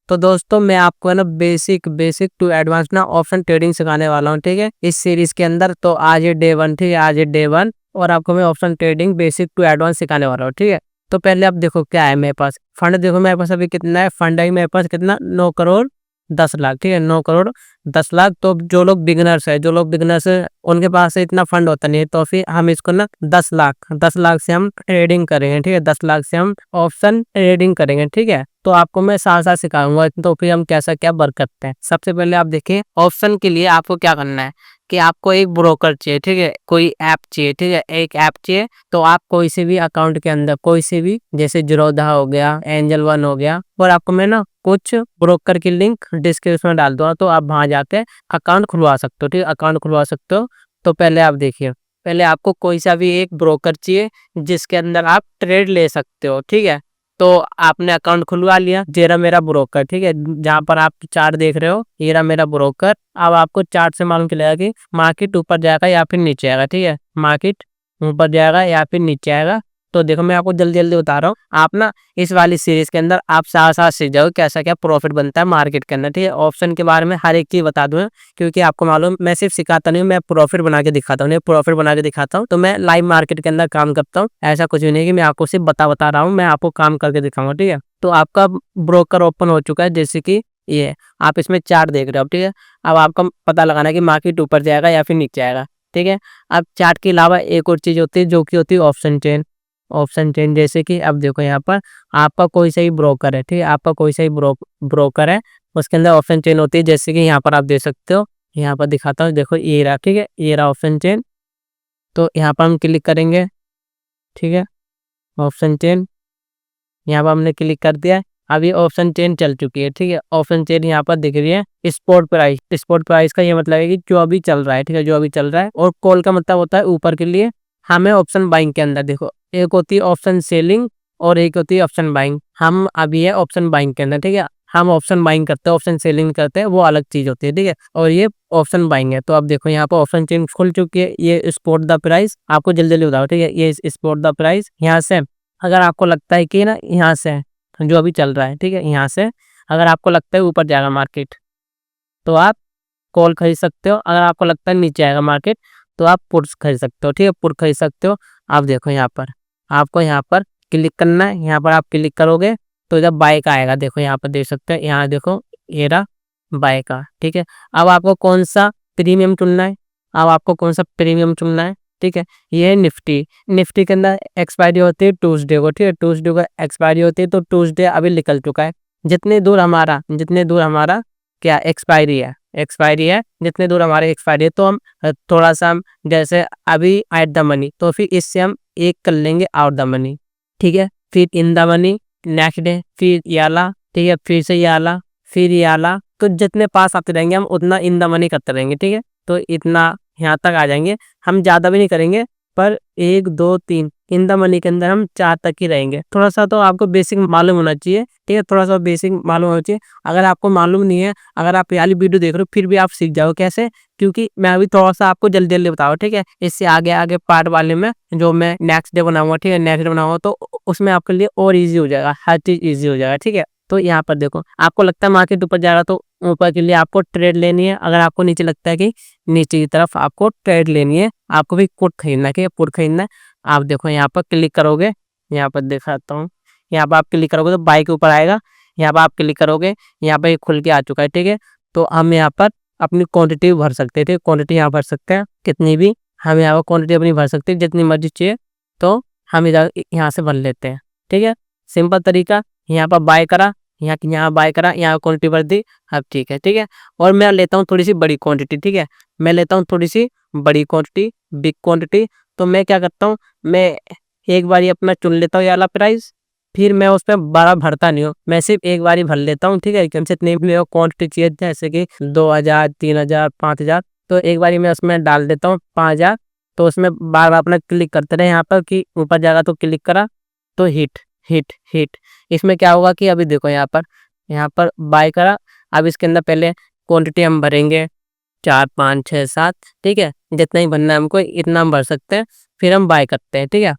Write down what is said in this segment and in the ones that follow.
तो दोस्तों मैं आपको है ना बेसिक टू एडवांस ना ऑप्शन ट्रेडिंग सिखाने वाला हूँ, ठीक है, इस सीरीज के अंदर। तो आज ये डे 1, ठीक है, आज ये डे 1 और आपको मैं option trading basic to advance सिखाने वाला हूँ, ठीक है। तो पहले आप देखो क्या है मेरे पास फंड। देखो मेरे पास अभी कितना है फंड है, मेरे पास कितना 9 करोड़ 10 लाख, ठीक है, 9 करोड़ 10 लाख। तो जो लोग बिगनर्स है उनके पास से इतना फंड होता नहीं है, तो फिर हम इसको ना 10 लाख से हम ट्रेडिंग करेंगे, ठीक है, 10 लाख से हम ऑप्शन ट्रेडिंग करेंगे, ठीक है। तो आपको मैं साथ साथ सिखाऊंगा, तो फिर हम कैसा क्या वर्क करते हैं। सबसे पहले आप देखिए ऑप्शन के लिए आपको क्या करना है कि आपको एक ब्रोकर चाहिए, ठीक है, कोई ऐप चाहिए, ठीक है, एक ऐप चाहिए। तो आप कोई से भी अकाउंट के अंदर कोई से भी, जैसे जीरोधा हो गया, एंजल वन हो गया, और आपको मैं ना कुछ ब्रोकर की लिंक डिस्क्रिप्शन में डाल दूंगा, तो आप वहां जाके अकाउंट खुलवा सकते हो, ठीक है, अकाउंट खुलवा सकते हो। तो पहले आप देखिए, पहले आपको कोई सा भी एक ब्रोकर चाहिए जिसके अंदर आप ट्रेड ले सकते हो, ठीक है। तो आपने अकाउंट खुलवा लिया, ये रहा मेरा ब्रोकर, ठीक है, जहाँ पर आप चार्ट देख रहे हो ये रहा मेरा ब्रोकर। अब आपको चार्ट से मालूम चलेगा कि मार्केट ऊपर जाएगा या फिर नीचे आएगा, ठीक है, मार्केट ऊपर जाएगा या फिर नीचे आएगा। तो देखो मैं आपको जल्दी जल्दी बता रहा हूँ, आप ना इस वाली सीरीज के अंदर आप साथ साथ सीख जाओ कैसा क्या प्रॉफिट बनता है मार्केट के अंदर, ठीक है। ऑप्शन के बारे में हर एक चीज बता दूंगा, क्योंकि आपको मालूम मैं सिर्फ सिखाता नहीं हूँ, मैं प्रॉफिट बना के दिखाता हूँ, प्रॉफिट बना के दिखाता हूँ। तो मैं लाइव मार्केट के अंदर काम करता हूँ, ऐसा कुछ भी नहीं कि मैं आपको सिर्फ बता रहा हूँ, मैं आपको काम करके दिखाऊंगा, ठीक है। तो आपका ब्रोकर ओपन हो चुका है, जैसे कि ये आप इसमें चार्ट देख रहे हो, ठीक है। अब आपका पता लगाना है कि मार्केट ऊपर जाएगा या फिर नीचे आएगा, ठीक है। अब चार्ट के अलावा एक और चीज होती है जो कि होती है ऑप्शन चेन। जैसे कि अब देखो यहाँ पर आपका कोई सा ही ब्रोकर है, ठीक है, आपका कोई सा ही ब्रोकर है, उसके अंदर ऑप्शन चेन होती है। जैसे कि यहाँ पर आप देख सकते हो, यहाँ पर दिखाता हूँ, देखो ये रहा, ठीक है, ये रहा ऑप्शन चेन। तो यहाँ पर हम क्लिक करेंगे, ठीक है, ऑप्शन चेन, यहाँ पर हमने क्लिक कर दिया है। अब ये ऑप्शन चेन चल चुकी है, ठीक है, ऑप्शन चेन यहाँ पर दिख रही है। स्पॉट प्राइस का ये मतलब है कि जो अभी चल रहा है, ठीक है, जो अभी चल रहा है। और कॉल का मतलब होता है ऊपर के लिए। हमें ऑप्शन बाइंग के अंदर देखो, एक होती है ऑप्शन सेलिंग और एक होती है ऑप्शन बाइंग। हम अभी है ऑप्शन बाइंग के अंदर, ठीक है, हम ऑप्शन बाइंग करते हैं, ऑप्शन सेलिंग करते हैं, वो अलग चीज होती है, ठीक है, और ये ऑप्शन बाइंग है। तो अब देखो यहाँ पर ऑप्शन चेन खुल चुकी है, ये स्पॉट द प्राइस आपको जल्दी जल्दी बताओ, ठीक है, ये स्पॉट द प्राइस यहाँ से। अगर आपको लगता है कि ना यहाँ से जो अभी चल रहा है, ठीक है, यहाँ से अगर आपको लगता है ऊपर जाएगा मार्केट तो आप कॉल खरीद सकते हो। अगर आपको लगता है नीचे आएगा मार्केट तो आप पुट्स खरीद सकते हो, ठीक है, पुट खरीद सकते हो। आप देखो यहाँ पर आपको यहाँ पर क्लिक करना है, यहाँ पर आप क्लिक करोगे तो जब बाय का आएगा, देखो यहाँ पर देख सकते हो, यहाँ देखो ये रहा बाय का, ठीक है। अब आपको कौन सा प्रीमियम चुनना है, ठीक है, ये है निफ्टी के अंदर एक्सपायरी होती है ट्यूसडे को, ठीक है, ट्यूसडे को एक्सपायरी होती है। तो ट्यूसडे अभी निकल चुका है। जितने दूर हमारा क्या एक्सपायरी है, जितने दूर हमारे एक्सपायरी है, तो हम थोड़ा सा हम जैसे अभी एट द मनी, तो फिर इससे हम एक कर लेंगे आउट द मनी, ठीक है, फिर in the money, next day फिर ये आला, ठीक है, फिर से ये आला, फिर ये आला। तो जितने पास आते रहेंगे हम उतना इन द मनी करते रहेंगे, ठीक है। तो इतना यहाँ तक आ जाएंगे, हम ज़्यादा भी नहीं करेंगे, पर 1 2 3 इन द मनी के अंदर हम 4 तक ही रहेंगे। थोड़ा सा तो आपको बेसिक मालूम होना चाहिए, ठीक है, थोड़ा सा बेसिक मालूम होना चाहिए। अगर आपको मालूम नहीं है, अगर आप ये वाली वीडियो देख रहे हो फिर भी आप सीख जाओ कैसे, क्योंकि मैं अभी थोड़ा सा आपको जल्दी जल्दी बताऊँ, ठीक है। इससे आगे आगे पार्ट वाले में जो मैं नेक्स्ट डे बनाऊंगा, ठीक है, नेक्स्ट डे बनाऊंगा तो उसमें आपके लिए और ईजी हो जाएगा, हर चीज़ ईजी हो जाएगा, ठीक है। तो यहाँ पर देखो आपको लगता है मार्केट ऊपर जा रहा तो ऊपर के लिए आपको ट्रेड लेनी है। अगर आपको नीचे लगता है कि नीचे की तरफ आपको ट्रेड लेनी है, आपको भी पुट खरीदना है, पुट खरीदना है। आप देखो यहाँ पर क्लिक करोगे, यहाँ पर दिखाता हूँ, यहाँ पर आप क्लिक करोगे तो बाई के ऊपर आएगा, यहाँ पर आप क्लिक करोगे, यहाँ पर खुल के आ चुका है, ठीक है। तो हम यहाँ पर अपनी क्वांटिटी भर सकते हैं, ठीक है, क्वांटिटी यहाँ भर सकते हैं कितनी भी, हम यहाँ पर क्वांटिटी अपनी भर सकते हैं जितनी मर्जी चाहिए, तो हम इधर यहाँ से भर लेते हैं, ठीक है, सिंपल तरीका। यहाँ पर बाय करा, यहाँ बाय करा, यहाँ क्वांटिटी भर दी, अब ठीक है, ठीक है। और मैं लेता हूँ थोड़ी सी बड़ी क्वांटिटी, ठीक है, मैं लेता हूँ थोड़ी सी बड़ी क्वांटिटी, बिग क्वांटिटी। तो मैं क्या करता हूँ, मैं एक बार अपना चुन लेता हूँ ये वाला प्राइस, फिर मैं उस पर बड़ा भरता नहीं हूँ, मैं सिर्फ एक बार ही भर लेता हूँ, ठीक है, कम से इतनी भी क्वांटिटी चाहिए, जैसे कि 2000 3000 5000, तो एक बार मैं उसमें डाल देता हूँ 5000। तो उसमें बार बार अपना क्लिक करते रहे यहाँ पर कि ऊपर जाएगा, तो क्लिक करा तो हिट हिट हिट। इसमें क्या होगा कि अभी देखो यहाँ पर बाय करा, अब इसके अंदर पहले क्वांटिटी हम भरेंगे 4 5 6 7, ठीक है, जितना ही भरना है हमको इतना हम भर सकते हैं, फिर हम बाय करते हैं, ठीक है।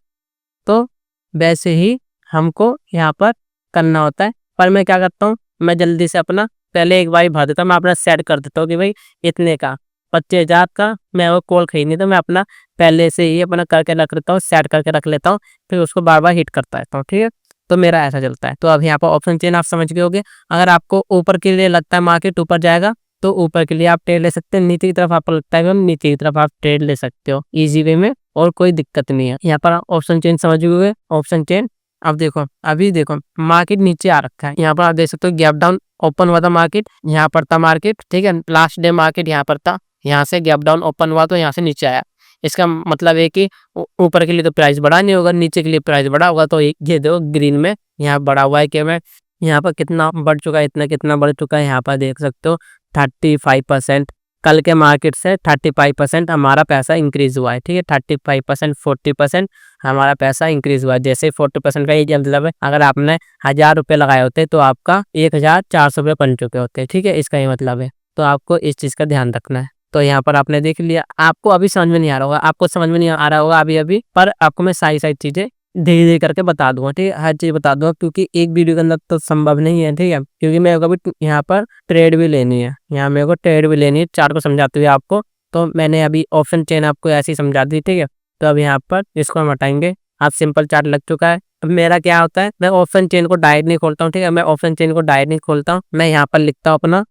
तो वैसे ही हमको यहाँ पर करना होता है, पर मैं क्या करता हूँ, मैं जल्दी से अपना पहले एक बार ही भर देता हूँ, मैं अपना सेट कर देता हूँ कि भाई इतने का 25,000 का मैं वो कॉल खरीदनी, तो मैं अपना पहले से ही अपना करके रख लेता हूँ, सेट करके रख लेता हूँ, फिर उसको बार-बार हिट करता रहता हूँ, ठीक है? तो मेरा ऐसा चलता है। तो अब यहाँ पर ऑप्शन चेन आप समझ गए होंगे। अगर आपको ऊपर के लिए लगता है मार्केट ऊपर जाएगा, तो ऊपर के लिए आप ट्रेड ले सकते हैं, नीचे की तरफ आपको लगता है कि नीचे की तरफ आप ट्रेड ले सकते हो ईज़ी वे में और कोई दिक्कत नहीं है। यहाँ पर आप ऑप्शन चेन समझ गए होंगे, ऑप्शन चेन। अब देखो, अभी देखो मार्केट नीचे आ रखा है, यहाँ पर आप देख सकते हो गैप डाउन ओपन हुआ था मार्केट, यहाँ पर था मार्केट, ठीक है? लास्ट डे मार्केट यहाँ पर था, यहाँ से गैप डाउन ओपन हुआ तो यहाँ से नीचे आया। इसका मतलब है कि ऊपर के लिए तो प्राइस बढ़ा नहीं होगा, नीचे के लिए प्राइस बढ़ा होगा। तो ये देखो ग्रीन में यहाँ बढ़ा हुआ है कि मैं यहाँ पर कितना बढ़ चुका है, इतना कितना बढ़ चुका है, यहाँ पर देख सकते हो 35%। कल के मार्केट से 35% हमारा पैसा इंक्रीज हुआ है, ठीक है? 35% 40% हमारा पैसा इंक्रीज हुआ है। जैसे 40% का ये मतलब है, अगर आपने 1000 रुपये लगाए होते तो आपका 1400 रुपये बन चुके होते, ठीक है? इसका ये मतलब है। तो आपको इस चीज़ का ध्यान रखना है। तो यहाँ पर आपने देख लिया, आपको अभी समझ में नहीं आ रहा होगा, आपको समझ में नहीं आ रहा होगा अभी पर आपको मैं सारी चीज़ें धीरे-धीरे करके बता दूँगा, ठीक है? हर चीज़ बता दूँगा, क्योंकि एक वीडियो के अंदर तो संभव नहीं है, ठीक है? क्योंकि मेरे को अभी यहाँ पर ट्रेड भी लेनी है, यहाँ मेरे को ट्रेड भी लेनी है चार्ट को समझाते हुए आपको। तो मैंने अभी ऑप्शन चेन आपको ऐसे ही समझा दी, ठीक है? तो अब यहाँ पर इसको हम हटाएँगे, अब सिंपल चार्ट लग चुका है। अब मेरा क्या होता है, मैं ऑप्शन चेन को डायरेक्ट नहीं खोलता हूँ, ठीक है? मैं ऑप्शन चेन को डायरेक्ट नहीं खोलता हूँ, मैं यहाँ पर लिखता हूँ अपना,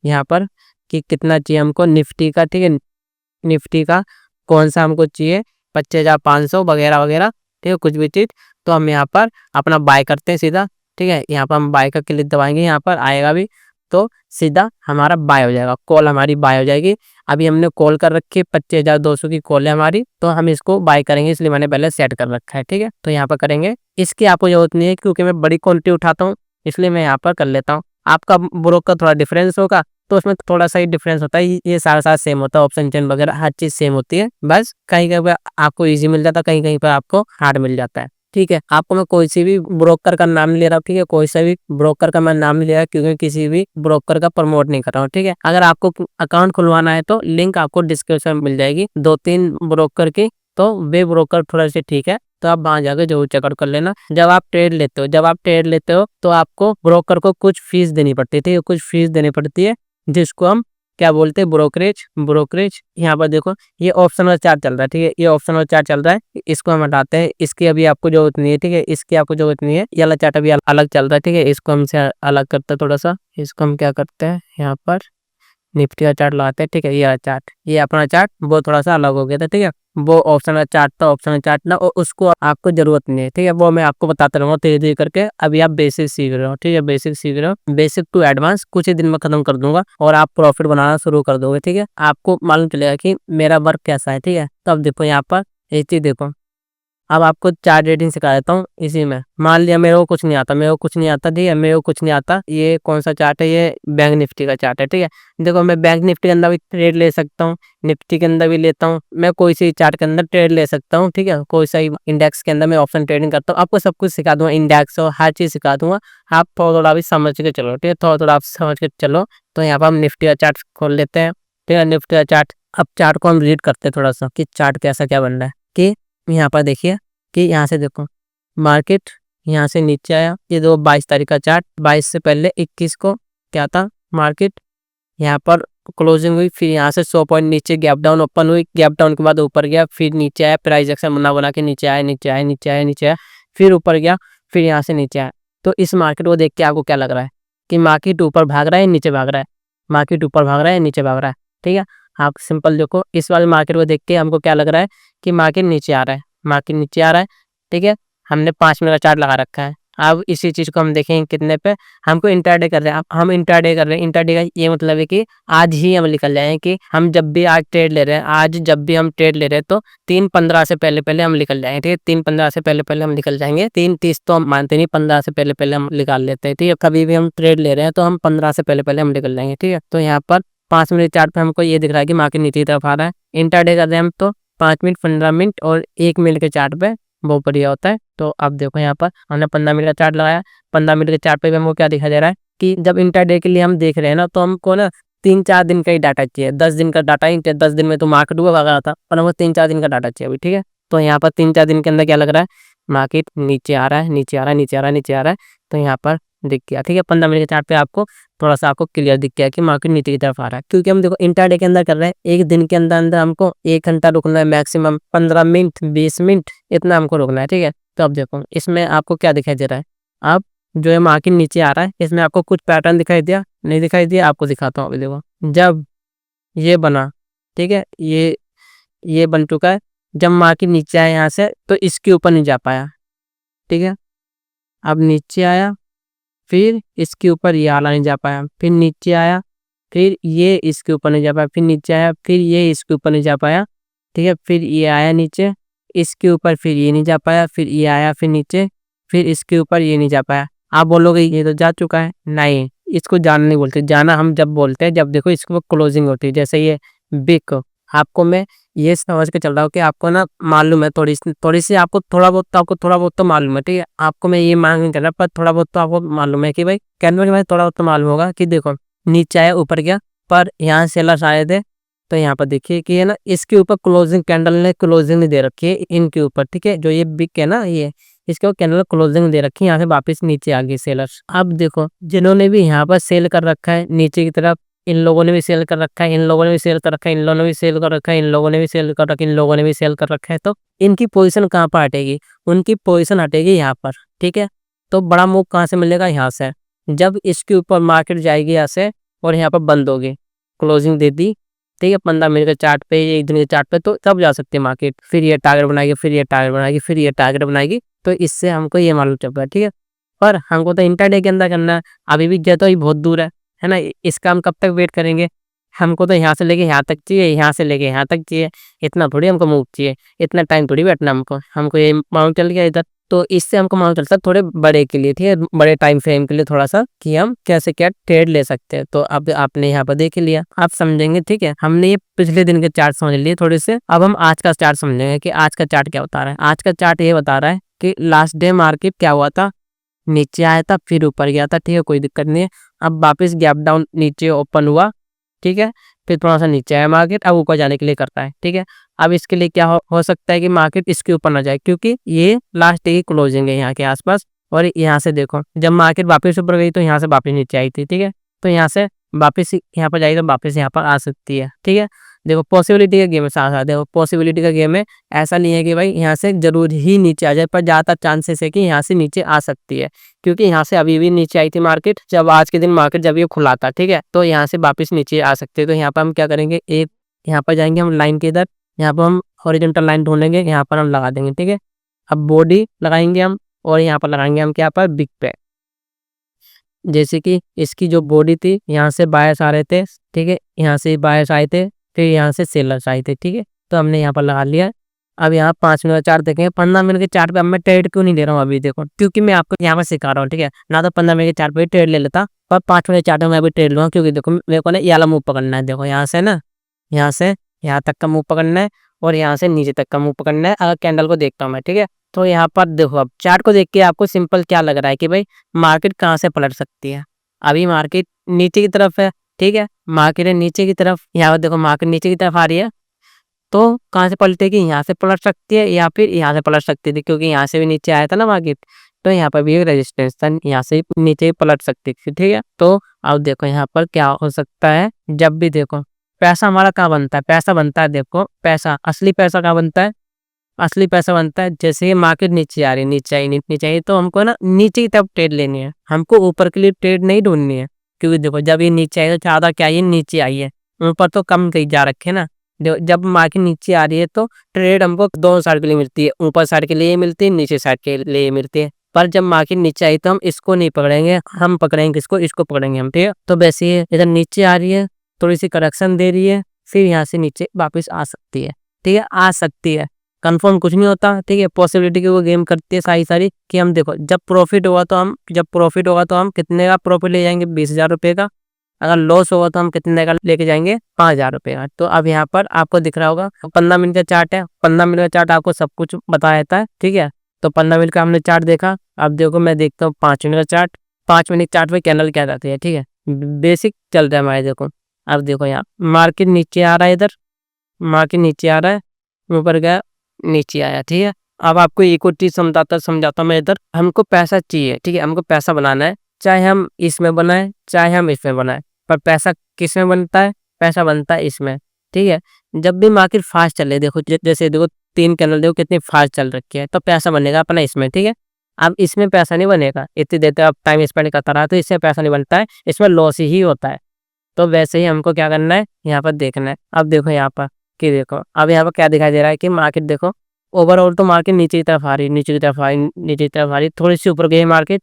यहाँ पर कि कितना चाहिए हमको निफ्टी का, ठीक है? निफ्टी का कौन-सा हमको चाहिए, 25,500 वगैरह-वगैरह, ठीक है? कुछ भी चीज़। तो हम यहाँ पर अपना बाय करते हैं सीधा, ठीक है? यहाँ पर हम बाय का क्लिक दबाएँगे, यहाँ पर आएगा भी, तो सीधा हमारा बाय हो जाएगा, कॉल हमारी बाय हो जाएगी। अभी हमने कॉल कर रखी है, 25,200 की कॉल है हमारी, तो हम इसको बाय करेंगे, इसलिए मैंने पहले सेट कर रखा है, ठीक है? तो यहाँ पर करेंगे। इसकी आपको ज़रूरत नहीं है, क्योंकि मैं बड़ी क्वांटिटी उठाता हूँ, इसलिए मैं यहाँ पर कर लेता हूँ। आपका ब्रोकर थोड़ा डिफरेंस होगा, तो उसमें थोड़ा-सा ही डिफरेंस होता है, ये सारा सेम होता है, ऑप्शन चेन वगैरह हर चीज़ सेम होती है। बस कहीं-कहीं पे आपको ईज़ी मिल जाता है, कहीं-कहीं पे आपको हार्ड मिल जाता है, ठीक है? आपको मैं कोई सी भी ब्रोकर का नाम नहीं ले रहा हूँ, ठीक है? कोई सा भी ब्रोकर का मैं नाम नहीं ले रहा, क्योंकि किसी भी ब्रोकर का प्रमोट नहीं कर रहा हूँ, ठीक है? अगर आपको अकाउंट खुलवाना है तो लिंक आपको डिस्क्रिप्शन में मिल जाएगी 2-3 ब्रोकर की, तो वे ब्रोकर थोड़े-से ठीक है, तो आप वहाँ जाके ज़रूर चेकआउट कर लेना। जब आप ट्रेड लेते हो तो आपको ब्रोकर को कुछ फीस देनी पड़ती है, ठीक है? कुछ फीस देनी पड़ती है, जिसको हम क्या बोलते हैं, ब्रोकरेज। यहाँ पर देखो ये ऑप्शनल चार्ट चल रहा है, ठीक है? ये ऑप्शनल चार्ट चल रहा है, इसको हम हटाते हैं, इसकी अभी आपको ज़रूरत नहीं है, ठीक है? इसकी आपको ज़रूरत नहीं है, ये वाला चार्ट अभी अलग चल रहा है, ठीक है? इसको हमसे अलग करते हैं थोड़ा-सा, इसको हम क्या करते हैं, यहाँ पर निफ्टी का चार्ट लगाते हैं, ठीक है? ये वाला चार्ट, ये अपना चार्ट वो थोड़ा-सा अलग हो गया था, ठीक है? वो ऑप्शनल चार्ट था, ऑप्शनल चार्ट ना, उसको आपको ज़रूरत नहीं है, ठीक है? वो मैं आपको बताता रहूँगा धीरे-धीरे करके। अभी आप बेसिक सीख रहे हो, ठीक है? बेसिक सीख रहे हो, बेसिक टू एडवांस कुछ ही दिन में खत्म कर दूँगा और आप प्रॉफिट बनाना शुरू कर दोगे, ठीक है? आपको मालूम चलेगा कि मेरा वर्क कैसा है, ठीक है? तो अब देखो यहाँ पर ये चीज़ देखो, अब आपको चार्ट रीडिंग सिखा देता हूँ इसी में। मान लिया मेरे को कुछ नहीं आता, ठीक है? मेरे को कुछ नहीं आता, ये कौन-सा चार्ट है, ये बैंक निफ्टी का चार्ट है, ठीक है? देखो मैं बैंक निफ्टी के अंदर भी ट्रेड ले सकता हूँ, निफ्टी के अंदर भी लेता हूँ, मैं कोई सी चार्ट के अंदर ट्रेड ले सकता हूँ, ठीक है? कोई सा इंडेक्स के अंदर मैं ऑप्शन ट्रेडिंग करता हूँ, आपको सब कुछ सिखा दूँगा, इंडेक्स हो हर चीज़ सिखा दूँगा। आप थोड़ा-थोड़ा अभी समझ के चलो, ठीक है? थोड़ा-थोड़ा आप समझ के चलो। तो यहाँ पर हम निफ्टी का चार्ट खोल लेते हैं, ठीक है? निफ्टी का चार्ट, अब चार्ट को हम रीड करते हैं थोड़ा-सा कि चार्ट कैसा क्या बन रहा है, कि यहाँ पर देखिए कि यहाँ से देखो मार्केट यहाँ से नीचे आया, ये दो 22 तारीख का चार्ट, 22 से पहले 21 को क्या था मार्केट, यहाँ पर क्लोजिंग हुई, फिर यहाँ से 100 पॉइंट नीचे गैप डाउन ओपन हुई, गैप डाउन के बाद ऊपर गया, फिर नीचे आया, प्राइस एक्शन बना के नीचे आया, फिर ऊपर गया, फिर यहाँ से नीचे आया। तो इस मार्केट को देख के आपको क्या लग रहा है कि मार्केट ऊपर भाग रहा है, नीचे भाग रहा है, मार्केट ऊपर भाग रहा है, नीचे भाग रहा है, ठीक है? आप सिंपल देखो, इस वाले मार्केट को देख के हमको क्या लग रहा है कि मार्केट नीचे आ रहा है, ठीक है? हमने 5 मिनट का चार्ट लगा रखा है। अब इसी चीज़ को हम देखेंगे कितने पे, हमको इंट्राडे कर रहे हैं, अब हम इंट्राडे कर रहे हैं। इंट्राडे का ये मतलब है कि आज ही हम निकल जाएँ, कि हम जब भी आज ट्रेड ले रहे हैं, आज जब भी हम ट्रेड ले रहे हैं तो 3:15 से पहले-पहले हम निकल जाएँगे, ठीक है? 3:15 से पहले-पहले हम निकल जाएँगे, 3:30 तो हम मानते नहीं, 15 से पहले-पहले हम निकाल लेते हैं, ठीक है? कभी भी हम ट्रेड ले रहे हैं तो हम 15 से पहले-पहले हम निकल जाएँगे, ठीक है? तो यहाँ पर 5 मिनट चार्ट पे हमको ये दिख रहा है कि मार्केट नीचे की तरफ आ रहा है। इंट्राडे कर रहे हैं हम तो 5 मिनट, 15 मिनट और 1 मिनट के चार्ट पे बहुत बढ़िया होता है। तो अब देखो यहाँ पर हमने 15 मिनट का चार्ट लगाया, 15 मिनट के चार्ट पे भी हमको क्या दिखाई दे रहा है कि जब इंट्राडे के लिए हम देख रहे हैं ना, तो हमको ना 3-4 दिन का ही डाटा चाहिए, 10 दिन का डाटा ही, 10 दिन में तो मार्केट डूबा भागा था, पर हमको 3-4 दिन का डाटा चाहिए अभी, ठीक है? तो यहाँ पर 3-4 दिन के अंदर क्या लग रहा है, मार्केट नीचे आ रहा है, नीचे आ रहा है। तो यहाँ पर दिख गया, ठीक है। 15 मिनट के चार्ट पे आपको थोड़ा सा आपको क्लियर दिख गया कि मार्केट नीचे की तरफ आ रहा है, क्योंकि हम देखो इंट्राडे के अंदर कर रहे हैं, एक दिन के अंदर अंदर हमको 1 घंटा रुकना है, मैक्सिमम 15 मिनट 20 मिनट इतना हमको रुकना है, ठीक है। तो अब देखो इसमें आपको क्या दिखाई दे रहा है, अब जो है मार्केट नीचे आ रहा है, इसमें आपको कुछ पैटर्न दिखाई दिया, नहीं दिखाई दिया, आपको दिखाता हूँ। अभी देखो जब ये बना, ठीक है, ये बन चुका है, जब मार्केट नीचे आया यहाँ से तो इसके ऊपर नहीं जा पाया, ठीक है। अब नीचे आया, फिर इसके ऊपर ये वाला नहीं जा पाया, फिर नीचे आया, फिर ये इसके ऊपर नहीं जा पाया, फिर नीचे आया, फिर ये इसके ऊपर नहीं जा पाया, ठीक है। फिर ये आया नीचे, इसके ऊपर फिर ये नहीं जा पाया, फिर ये आया, फिर नीचे, फिर इसके ऊपर ये नहीं जा पाया। आप बोलोगे ये तो जा चुका है, नहीं, इसको जाना नहीं बोलते। जाना हम जब बोलते हैं जब देखो इसको क्लोजिंग होती है, जैसे ये बिग, आपको मैं ये समझ के चल रहा हूँ कि आपको ना मालूम है, थोड़ी सी आपको थोड़ा बहुत तो मालूम है, ठीक है। आपको मैं ये मांग नहीं कर रहा, पर थोड़ा बहुत तो आपको मालूम है कि भाई कैंडल के बाद थोड़ा बहुत तो मालूम होगा कि देखो नीचे आया, ऊपर गया, पर यहाँ सेलर्स आए थे, तो यहाँ पर देखिए कि है ना इसके ऊपर क्लोजिंग, कैंडल ने क्लोजिंग नहीं दे रखी है इनके ऊपर, ठीक है। जो ये बिग है ना, ये इसके ऊपर कैंडल क्लोजिंग दे रखी है, यहाँ से वापस नीचे आ गई सेलर्स। अब देखो जिन्होंने भी यहाँ पर सेल कर रखा है नीचे की तरफ, इन लोगों ने भी सेल कर रखा है, इन लोगों ने भी सेल कर रखा है, इन लोगों ने भी सेल कर रखा है, इन लोगों ने भी सेल कर रखा है, इन लोगों ने भी सेल कर रखा है, तो इनकी पोजीशन कहाँ पर हटेगी, उनकी पोजीशन हटेगी यहाँ पर, ठीक है। तो बड़ा मूव कहाँ से मिलेगा, यहाँ से, जब इसके ऊपर मार्केट जाएगी यहाँ से और यहाँ पर बंद होगी, क्लोजिंग दे दी, ठीक है, 15 मिनट के चार्ट पे, एक दिन के चार्ट पे, तो तब जा सकती है मार्केट, फिर ये टारगेट बनाएगी, फिर ये टारगेट बनाएगी, फिर ये टारगेट बनाएगी, तो इससे हमको ये मालूम चल रहा है, ठीक है। पर हमको तो इंट्राडे के अंदर करना है, अभी भी जो तो ये बहुत दूर है ना, इसका हम कब तक वेट करेंगे, हमको तो यहाँ से लेके यहाँ तक चाहिए, यहाँ से लेके यहाँ तक चाहिए, इतना थोड़ी हमको मूव चाहिए, इतना टाइम थोड़ी बैठना हमको ये मालूम चल गया इधर। तो इससे हमको मालूम चलता है थोड़े बड़े के लिए, ठीक है, बड़े टाइम फ्रेम के लिए थोड़ा सा कि हम कैसे क्या ट्रेड ले सकते हैं। तो अब आपने यहाँ पर देख लिया, आप समझेंगे, ठीक है। हमने ये पिछले दिन के चार्ट समझ लिए थोड़े से, अब हम आज का चार्ट समझेंगे कि आज का चार्ट क्या बता रहा है। आज का चार्ट ये बता रहा है कि लास्ट डे मार्केट क्या हुआ था, नीचे आया था, फिर ऊपर गया था, ठीक है, कोई दिक्कत नहीं है। अब वापस गैप डाउन नीचे ओपन हुआ, ठीक है, फिर थोड़ा सा नीचे आया मार्केट, अब ऊपर जाने के लिए करता है, ठीक है। अब इसके लिए क्या हो सकता है कि मार्केट इसके ऊपर ना जाए, क्योंकि ये लास्ट डे की क्लोजिंग है यहाँ के आसपास, और यहाँ से देखो जब मार्केट वापस ऊपर गई तो यहाँ से वापस नीचे आई थी, ठीक है। तो यहाँ से वापस यहाँ पर जाएगी तो वापस यहाँ पर आ सकती है, ठीक है। देखो पॉसिबिलिटी का गेम है, साथ साथ देखो पॉसिबिलिटी का गेम है, ऐसा नहीं है कि भाई यहाँ से जरूर ही नीचे आ जाए, पर ज़्यादा चांसेस है कि यहाँ से नीचे आ सकती है, क्योंकि यहाँ से अभी भी नीचे आई थी मार्केट, जब आज के दिन मार्केट जब ये खुला था, ठीक है, तो यहाँ से वापस नीचे आ सकते हैं। तो यहाँ पर हम क्या करेंगे, एक यहाँ पर जाएंगे हम लाइन के इधर, यहाँ पर हम हॉरिजॉन्टल लाइन ढूंढेंगे, यहाँ पर हम लगा देंगे, ठीक है। अब बॉडी लगाएंगे हम, और यहाँ पर लगाएंगे हम क्या पर बिग पे, जैसे कि इसकी जो बॉडी थी यहाँ से बायर्स आ रहे थे, ठीक है, यहाँ से बायर्स आए थे, फिर यहाँ से सेलर्स आए थे, ठीक है। तो हमने यहाँ पर लगा लिया। अब यहाँ 5 मिनट का चार्ट देखेंगे, 15 मिनट के चार्ट पे अब मैं ट्रेड क्यों नहीं ले रहा हूँ अभी, देखो क्योंकि मैं आपको यहाँ पर सिखा रहा हूँ, ठीक है ना। तो 15 मिनट के चार्ट पे ट्रेड ले लेता, पर 5 मिनट के चार्ट में मैं अभी ट्रेड लूँगा, क्योंकि देखो मेरे को ना ये वाला मूव पकड़ना है। देखो यहाँ से ना, यहाँ से यहाँ तक का मूव पकड़ना है, और यहाँ से नीचे तक का मूव पकड़ना है। अगर कैंडल को देखता हूँ मैं, ठीक है, तो यहाँ पर देखो अब चार्ट को देख के आपको सिंपल क्या लग रहा है कि भाई मार्केट कहाँ से पलट सकती है। अभी मार्केट नीचे की तरफ है, ठीक है, मार्केट है नीचे की तरफ, यहाँ पर देखो मार्केट नीचे की तरफ आ रही है, तो कहाँ से पलटेगी, यहाँ से पलट सकती है या फिर यहाँ से पलट सकती थी, क्योंकि यहाँ से भी नीचे आया था ना मार्केट, तो यहाँ पर भी एक रेजिस्टेंस था, यहाँ से नीचे ही पलट सकती थी, ठीक है। तो अब देखो यहाँ पर क्या हो सकता है, जब भी देखो पैसा हमारा कहाँ बनता है, पैसा बनता है, देखो पैसा, असली पैसा कहाँ बनता है, असली पैसा बनता है जैसे ही मार्केट नीचे आ रही है, नीचे आई, तो हमको ना नीचे की तरफ ट्रेड लेनी है, हमको ऊपर के लिए ट्रेड नहीं ढूंढनी है। क्योंकि देखो जब ये नीचे आई तो ज़्यादा क्या ये नीचे आई है, ऊपर तो कम कहीं जा रखे ना। देखो जब मार्केट नीचे आ रही है तो ट्रेड हमको दोनों साइड के लिए मिलती है, ऊपर साइड के लिए मिलती है, नीचे साइड के लिए मिलती है। पर जब मार्केट नीचे आई तो हम इसको नहीं पकड़ेंगे, हम पकड़ेंगे किसको, इसको पकड़ेंगे हम, ठीक है। तो वैसे ही इधर नीचे आ रही है, थोड़ी सी करेक्शन दे रही है, फिर यहाँ से नीचे वापस आ सकती है, ठीक है, आ सकती है, कंफर्म कुछ नहीं होता, ठीक है। पॉसिबिलिटी की वो गेम करती है सारी कि हम देखो जब प्रॉफिट होगा तो हम कितने का प्रॉफिट ले जाएंगे, 20,000 रुपये का। अगर लॉस होगा तो हम कितने का लेके जाएंगे, 5,000 रुपये का। तो अब यहाँ पर आपको दिख रहा होगा 15 मिनट का चार्ट है, 15 मिनट का चार्ट आपको सब कुछ बता देता है, ठीक है। तो 15 मिनट का हमने चार्ट देखा, अब देखो मैं देखता हूँ 5 मिनट का चार्ट। 5 मिनट चार्ट पे कैंडल क्या जाती है, ठीक है, बेसिक चल रहा है हमारे। देखो अब देखो यहाँ मार्केट नीचे आ रहा है, इधर मार्केट नीचे आ रहा है, ऊपर गया, नीचे आया, ठीक है। अब आपको एक और चीज समझाता मैं, इधर हमको पैसा चाहिए, ठीक है, हमको पैसा बनाना है, चाहे हम इसमें बनाएं चाहे हम इसमें बनाएं, पर पैसा किस में बनता है? पैसा बनता है इसमें, ठीक है। जब भी मार्केट फास्ट चले, देखो जैसे देखो 3 कैंडल देखो कितनी फास्ट चल रखी है, तो पैसा बनेगा अपना इसमें, ठीक है। अब इसमें पैसा नहीं बनेगा, इतनी देर तक आप टाइम स्पेंड करता रहा तो इससे पैसा नहीं बनता है, इसमें लॉस ही होता है। तो वैसे ही हमको क्या करना है, यहाँ पर देखना है। अब देखो यहाँ पर कि देखो अब यहाँ पर क्या दिखाई दे रहा है कि मार्केट देखो ओवरऑल तो मार्केट नीचे की तरफ आ रही है, नीचे की तरफ आ रही है, नीचे की तरफ आ रही है, थोड़ी सी ऊपर गई है मार्केट,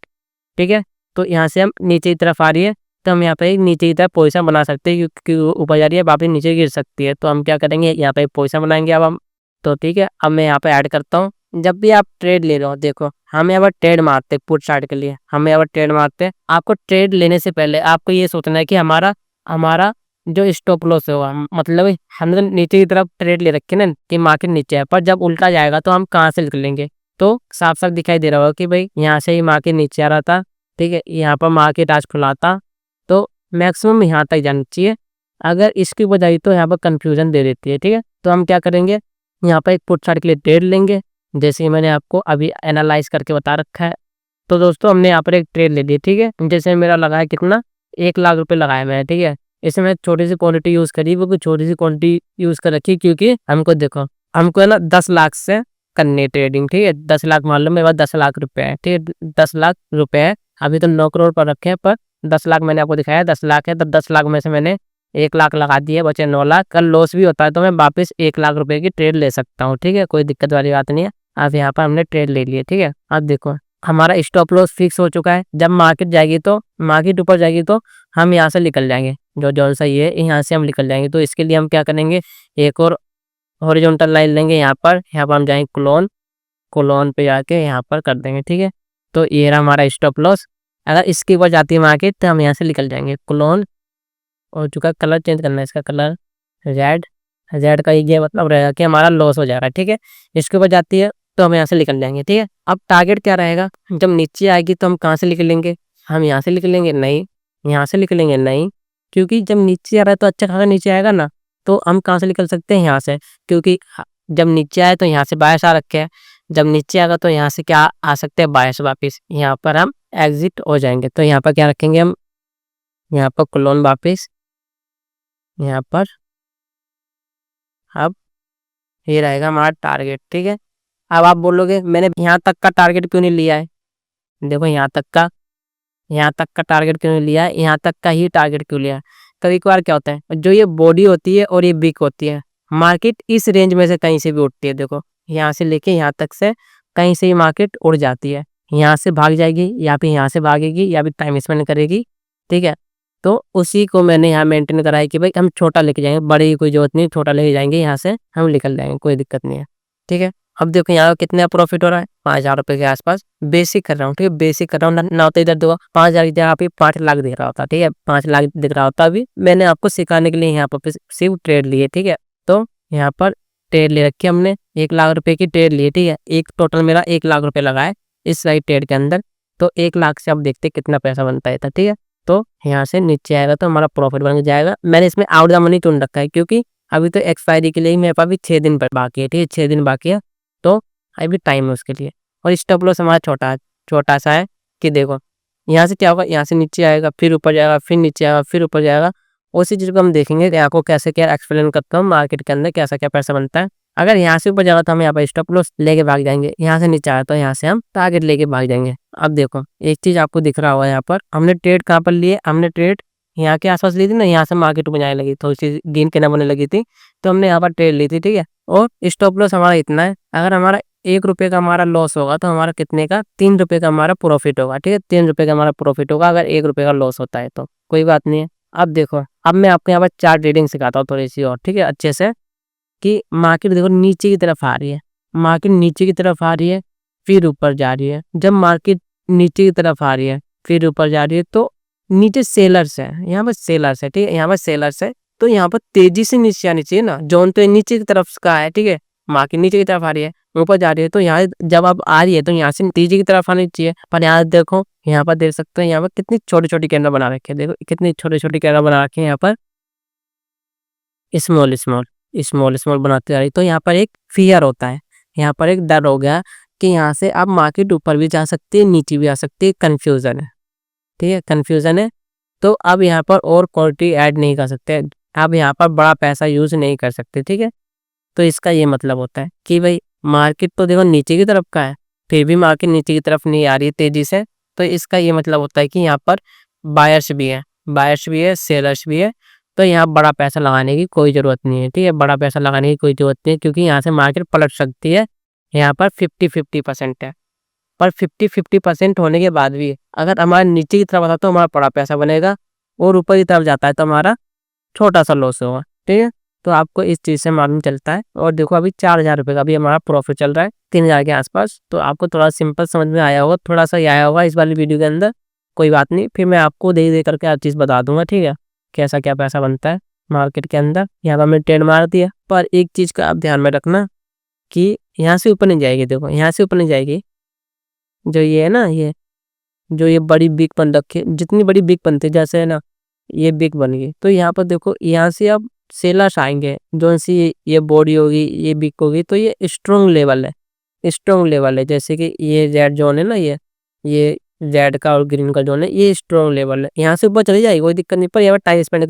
ठीक है। तो यहाँ से हम नीचे की तरफ आ रही है, तो हम यहाँ पे एक नीचे की तरफ पोजीशन बना सकते हैं, क्योंकि ऊपर जा रही है वापस नीचे गिर सकती है। तो हम क्या करेंगे, यहाँ पे एक पोजीशन बनाएंगे अब हम। तो ठीक है, अब मैं यहाँ पे ऐड करता हूँ। जब भी आप ट्रेड ले रहे हो, देखो हम यहाँ पर ट्रेड मारते हैं पुट साइड के लिए, हम यहाँ पर ट्रेड मारते हैं। आपको ट्रेड लेने से पहले आपको ये सोचना है कि हमारा हमारा जो स्टॉप लॉस होगा, मतलब हमने तो नीचे की तरफ ट्रेड ले रखे ना कि मार्केट नीचे है, पर जब उल्टा जाएगा तो हम कहाँ से निकलेंगे। तो साफ साफ दिखाई दे रहा होगा कि भाई यहाँ से ही मार्केट नीचे आ रहा था, ठीक है, यहाँ पर मार्केट आज खुला था, तो मैक्सिमम यहाँ तक जाना चाहिए। अगर इसकी बजाय तो यहाँ पर कंफ्यूजन दे देती है, ठीक है। तो हम क्या करेंगे, यहाँ पर एक पुट साइड के लिए ट्रेड लेंगे, जैसे ही मैंने आपको अभी एनालाइज करके बता रखा है। तो दोस्तों हमने यहाँ पर एक ट्रेड ले ली, ठीक है। जैसे मेरा लगा है कितना, 1 लाख रुपए लगाया मैंने, ठीक है। इसमें मैं छोटी सी क्वांटिटी यूज़ करी, वो छोटी सी क्वांटिटी यूज़ कर रखी, क्योंकि हमको देखो हमको है ना 10 लाख से करनी है ट्रेडिंग, ठीक है। 10 लाख मान लो मेरे पास 10 लाख रुपए है, ठीक है। 10 लाख रुपए है, अभी तो 9 करोड़ पर रखे हैं, पर 10 लाख मैंने आपको दिखाया 10 लाख है, तो 10 लाख में से मैंने 1 लाख लगा दिए, बचे 9 लाख। कल लॉस भी होता है तो मैं वापस 1 लाख रुपए की ट्रेड ले सकता हूँ, ठीक है, कोई दिक्कत वाली बात नहीं है। अब यहाँ पर हमने ट्रेड ले लिए, ठीक है। अब देखो हमारा स्टॉप लॉस फिक्स हो चुका है, जब मार्केट जाएगी तो मार्केट ऊपर जाएगी तो हम यहाँ से निकल जाएंगे, जो जौन सा ये है यहाँ से हम निकल जाएंगे। तो इसके लिए हम क्या करेंगे, एक और हॉरिजॉन्टल लाइन लेंगे, यहाँ पर हम जाएंगे क्लोन, क्लोन पे जाके यहाँ पर कर देंगे, ठीक है। तो ये रहा हमारा स्टॉप लॉस। अगर इसके ऊपर जाती है मार्केट तो हम यहाँ से निकल जाएंगे। क्लोन हो चुका, कलर चेंज करना है इसका, कलर रेड, रेड का ये मतलब रहेगा कि हमारा लॉस हो जाएगा, ठीक है। इसके ऊपर जाती है तो हम यहाँ से निकल जाएंगे, ठीक है। अब टारगेट क्या रहेगा, जब नीचे आएगी तो हम कहाँ से निकलेंगे, हम यहाँ से निकलेंगे नहीं, यहाँ से निकलेंगे नहीं, क्योंकि जब नीचे आ रहा है तो अच्छा खासा नीचे आएगा ना, तो हम कहाँ से निकल सकते हैं, यहाँ से, क्योंकि जब नीचे आए तो यहाँ से बायस आ रखे हैं, जब नीचे आएगा तो यहाँ से क्या आ सकते हैं, बायस वापिस, यहाँ पर हम एग्जिट हो जाएंगे। तो यहाँ पर क्या रखेंगे हम, यहाँ पर क्लोन वापिस, यहाँ पर अब ये रहेगा हमारा टारगेट, ठीक है। अब आप बोलोगे मैंने यहाँ तक का टारगेट क्यों नहीं लिया है, देखो यहाँ तक का टारगेट क्यों नहीं लिया है, यहाँ तक का ही टारगेट क्यों लिया है। कभी कभार क्या होता है, जो ये बॉडी होती है और ये बिक होती है, मार्केट इस रेंज में से कहीं से भी उठती है, देखो यहाँ से लेके यहाँ तक से कहीं से ही मार्केट उड़ जाती है, यहाँ से भाग जाएगी या फिर यहाँ से भागेगी या फिर टाइम स्पेंड करेगी, ठीक है। तो उसी को मैंने यहाँ मेंटेन करा है कि भाई हम छोटा लेके जाएंगे, बड़ी कोई जरूरत नहीं, छोटा लेके जाएंगे, यहाँ से हम निकल जाएंगे, कोई दिक्कत नहीं है, ठीक है। अब देखो यहाँ कितना प्रॉफिट हो रहा है, 5,000 रुपये के आसपास। बेसिक कर रहा हूँ, ठीक है, बेसिक कर रहा हूँ, ना तो इधर दो 5,000 की जगह पे 5 लाख दिख रहा होता, ठीक है, 5 लाख दिख रहा होता। अभी मैंने आपको सिखाने के लिए यहाँ पर सिर्फ ट्रेड लिए, ठीक है। तो यहाँ पर ट्रेड ले रखी हमने, 1 लाख रुपए की ट्रेड लिए, ठीक है। एक टोटल मेरा 1 लाख रुपए लगा है इस साइड ट्रेड के अंदर। तो 1 लाख से अब देखते कितना पैसा बनता है, ठीक है। तो यहाँ से नीचे आएगा तो हमारा प्रॉफिट बन जाएगा। मैंने इसमें आउट द मनी चुन रखा है, क्योंकि अभी तो एक्सपायरी के लिए मेरे पास अभी 6 दिन बाकी है, ठीक है, 6 दिन बाकी है, तो अभी टाइम है उसके लिए। और स्टॉप लॉस हमारा छोटा सा है कि देखो यहाँ से क्या होगा, यहाँ से नीचे आएगा, फिर ऊपर जाएगा, फिर नीचे आएगा, फिर ऊपर जाएगा। उसी चीज़ को हम देखेंगे कि आपको कैसे क्या एक्सप्लेन करता हूँ, मार्केट के अंदर कैसा क्या पैसा बनता है। अगर यहाँ से ऊपर जाएगा तो हम यहाँ पर स्टॉप लॉस लेके भाग जाएंगे, यहाँ से नीचे आया तो यहाँ से हम टारगेट लेके भाग जाएंगे। अब देखो एक चीज़ आपको दिख रहा होगा, यहाँ पर हमने ट्रेड कहाँ पर लिए, हमने ट्रेड यहाँ के आसपास ली थी ना, यहाँ से मार्केट में जाने लगी, थोड़ी सी गेन के ना बनने लगी थी, तो हमने यहाँ पर ट्रेड ली थी, ठीक है। और स्टॉप लॉस हमारा इतना है, अगर हमारा 1 रुपये का हमारा लॉस होगा तो हमारा कितने का, 3 रुपये का हमारा प्रॉफिट होगा, ठीक है, 3 रुपये का हमारा प्रॉफिट होगा अगर 1 रुपये का लॉस होता है तो, कोई बात नहीं है। अब देखो अब मैं आपको यहाँ पर चार्ट ट्रेडिंग सिखाता हूँ थोड़ी सी और, ठीक है, अच्छे से, कि मार्केट देखो नीचे की तरफ आ रही है, मार्केट नीचे की तरफ आ रही है, फिर ऊपर जा रही है। जब मार्केट नीचे की तरफ आ रही है फिर ऊपर जा रही है तो नीचे सेलर्स है, यहाँ पर सेलर्स है, ठीक है, यहाँ पर सेलर्स है, तो यहाँ पर तेजी से नीचे आनी चाहिए ना, जोन तो नीचे की तरफ का है, ठीक है, मार्केट नीचे की तरफ आ रही है, ऊपर जा रही है, तो यहाँ जब अब आ रही है तो यहाँ से तेजी की तरफ आनी चाहिए। पर यहाँ देखो, यहाँ पर देख सकते हैं यहाँ पर कितनी छोटी छोटी कैंडल बना रखी है, देखो कितनी छोटी छोटी कैंडल बना रखी है, यहाँ पर स्मॉल स्मॉल स्मॉल स्मॉल बनाते जा रही। तो यहाँ पर एक फियर होता है, यहाँ पर एक डर हो गया कि यहाँ से अब मार्केट ऊपर भी जा सकती है नीचे भी आ सकती है, कंफ्यूजन है। ठीक है, कन्फ्यूज़न है। तो अब यहाँ पर और क्वांटिटी ऐड नहीं कर सकते, अब यहाँ पर बड़ा पैसा यूज़ नहीं कर सकते, ठीक है। तो इसका ये मतलब होता है कि भाई मार्केट तो देखो नीचे की तरफ का है, फिर भी मार्केट नीचे की तरफ नहीं आ रही है तेज़ी से, तो इसका ये मतलब होता है कि यहाँ पर बायर्स भी है, सेलर्स भी है, तो यहाँ बड़ा पैसा लगाने की कोई ज़रूरत नहीं है, ठीक है। बड़ा पैसा लगाने की कोई ज़रूरत नहीं है, क्योंकि यहाँ से मार्केट पलट सकती है। यहाँ पर 50-50% है, पर 50-50% होने के बाद भी अगर हमारा नीचे की तरफ आता है तो हमारा बड़ा पैसा बनेगा, और ऊपर की तरफ जाता है तो हमारा छोटा-सा लॉस होगा, ठीक है। तो आपको इस चीज़ से मालूम चलता है। और देखो अभी 4,000 रुपये का भी हमारा प्रॉफिट चल रहा है 3,000 के आसपास, तो आपको थोड़ा सिंपल समझ में आया होगा, थोड़ा-सा ही आया होगा इस वाली वीडियो के अंदर, कोई बात नहीं, फिर मैं आपको धीरे-धीरे करके हर चीज़ बता दूँगा, ठीक है, कैसा क्या पैसा बनता है मार्केट के अंदर। यहाँ पर हमने ट्रेड मार दिया, पर एक चीज़ का आप ध्यान में रखना कि यहाँ से ऊपर नहीं जाएगी, देखो यहाँ से ऊपर नहीं जाएगी, जो ये है ना, ये जो ये बड़ी बिग बन रखी है, जितनी बड़ी बिग बनती है, जैसे है ना ये बिग बन गई, तो यहाँ पर देखो यहाँ से अब सेलर्स आएंगे, जो सी ये बॉडी होगी, ये बिग होगी, तो ये स्ट्रॉन्ग लेवल है, जैसे कि ये रेड जोन है ना, ये रेड का और ग्रीन का जोन है, ये स्ट्रॉन्ग लेवल है। यहाँ से ऊपर चली जाएगी कोई दिक्कत नहीं, पर यहाँ पर टाइम स्पेंड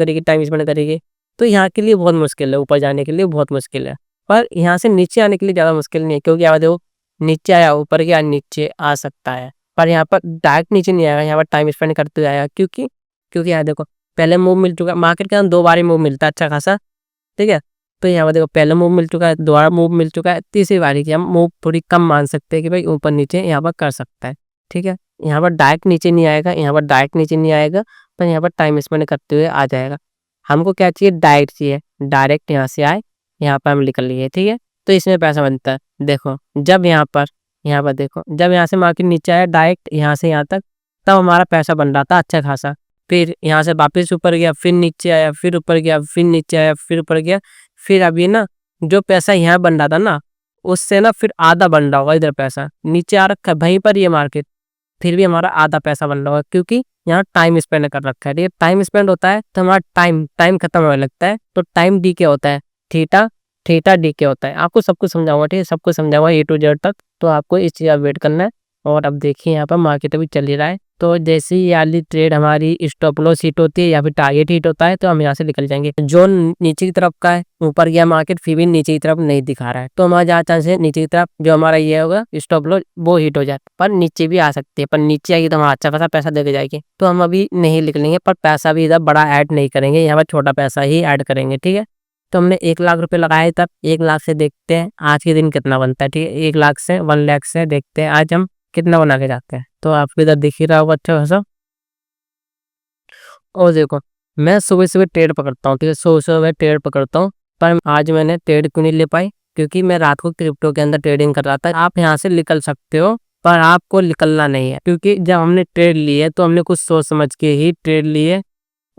करेगी, तो यहाँ के लिए बहुत मुश्किल है, ऊपर जाने के लिए बहुत मुश्किल है। पर यहाँ से नीचे आने के लिए ज़्यादा मुश्किल नहीं है, क्योंकि यहाँ देखो नीचे आया, ऊपर गया, नीचे आ सकता है, पर यहाँ पर डायरेक्ट नीचे नहीं आएगा, यहाँ पर टाइम स्पेंड करते हुए आएगा, क्योंकि यहाँ देखो पहले मूव मिल चुका है, मार्केट के अंदर 2 बार ही मूव मिलता है अच्छा खासा, ठीक है। तो यहाँ पर देखो पहले मूव मिल चुका है, दोबारा मूव मिल चुका है, तीसरी बारी की हम मूव थोड़ी कम मान सकते हैं कि भाई ऊपर नीचे यहाँ पर कर सकता है, ठीक है। यहाँ पर डायरेक्ट नीचे नहीं आएगा, पर यहाँ पर टाइम स्पेंड करते हुए आ जाएगा। हमको क्या चाहिए, डायरेक्ट यहाँ से आए, यहाँ पर हम निकल लिए, ठीक है। तो इसमें पैसा बनता है। देखो जब यहाँ पर देखो, जब यहाँ से मार्केट नीचे आया डायरेक्ट यहाँ से यहाँ तक, तब हमारा पैसा बन रहा था अच्छा खासा, फिर यहाँ से वापस ऊपर गया, फिर नीचे आया, फिर ऊपर गया, फिर नीचे आया, फिर ऊपर गया, फिर अभी ना जो पैसा यहाँ बन रहा था ना, उससे ना फिर आधा बन रहा होगा, इधर पैसा नीचे आ रखा है वहीं पर ये मार्केट, फिर भी हमारा आधा पैसा बन रहा होगा, क्योंकि यहाँ टाइम स्पेंड कर रखा है, ठीक है। टाइम स्पेंड होता है तो हमारा टाइम खत्म होने लगता है, तो टाइम डी के होता है, थीटा डी के होता है। आपको सब कुछ समझाऊंगा, ठीक है, सब कुछ समझाऊंगा ए टू जेड तक, तो आपको इस चीज़ का वेट करना है। और अब देखिए यहाँ पर मार्केट अभी चल ही रहा है, तो जैसे ही वाली ट्रेड हमारी स्टॉप लॉस हिट होती है या फिर टारगेट हिट होता है, तो हम यहाँ से निकल जाएंगे। जो नीचे की तरफ का है, ऊपर गया मार्केट फिर भी नीचे की तरफ नहीं दिखा रहा है, तो हमारा ज़्यादा चांस है नीचे की तरफ जो हमारा ये होगा स्टॉप लॉस वो हिट हो जाए, पर नीचे भी आ सकती है, पर नीचे आएगी तो हमारा अच्छा खासा पैसा देके जाएगी, तो हम अभी नहीं निकलेंगे, पर पैसा भी इधर बड़ा ऐड नहीं करेंगे, यहाँ पर छोटा पैसा ही ऐड करेंगे, ठीक है। तो हमने 1 लाख रुपए लगाए, तब 1 लाख से देखते हैं आज के दिन कितना बनता है, ठीक है। 1 लाख से 1 लाख से देखते हैं आज हम कितना बना के जाते हैं, तो आपको इधर दिख ही रहा होगा अच्छा खासा। और देखो मैं सुबह ट्रेड पकड़ता हूँ, ठीक है, सुबह ट्रेड पकड़ता हूँ, पर आज मैंने ट्रेड क्यों नहीं ले पाई, क्योंकि मैं रात को क्रिप्टो के अंदर ट्रेडिंग कर रहा था। आप यहाँ से निकल सकते हो, पर आपको निकलना नहीं है, क्योंकि जब हमने ट्रेड ली है तो हमने कुछ सोच समझ के ही ट्रेड ली है,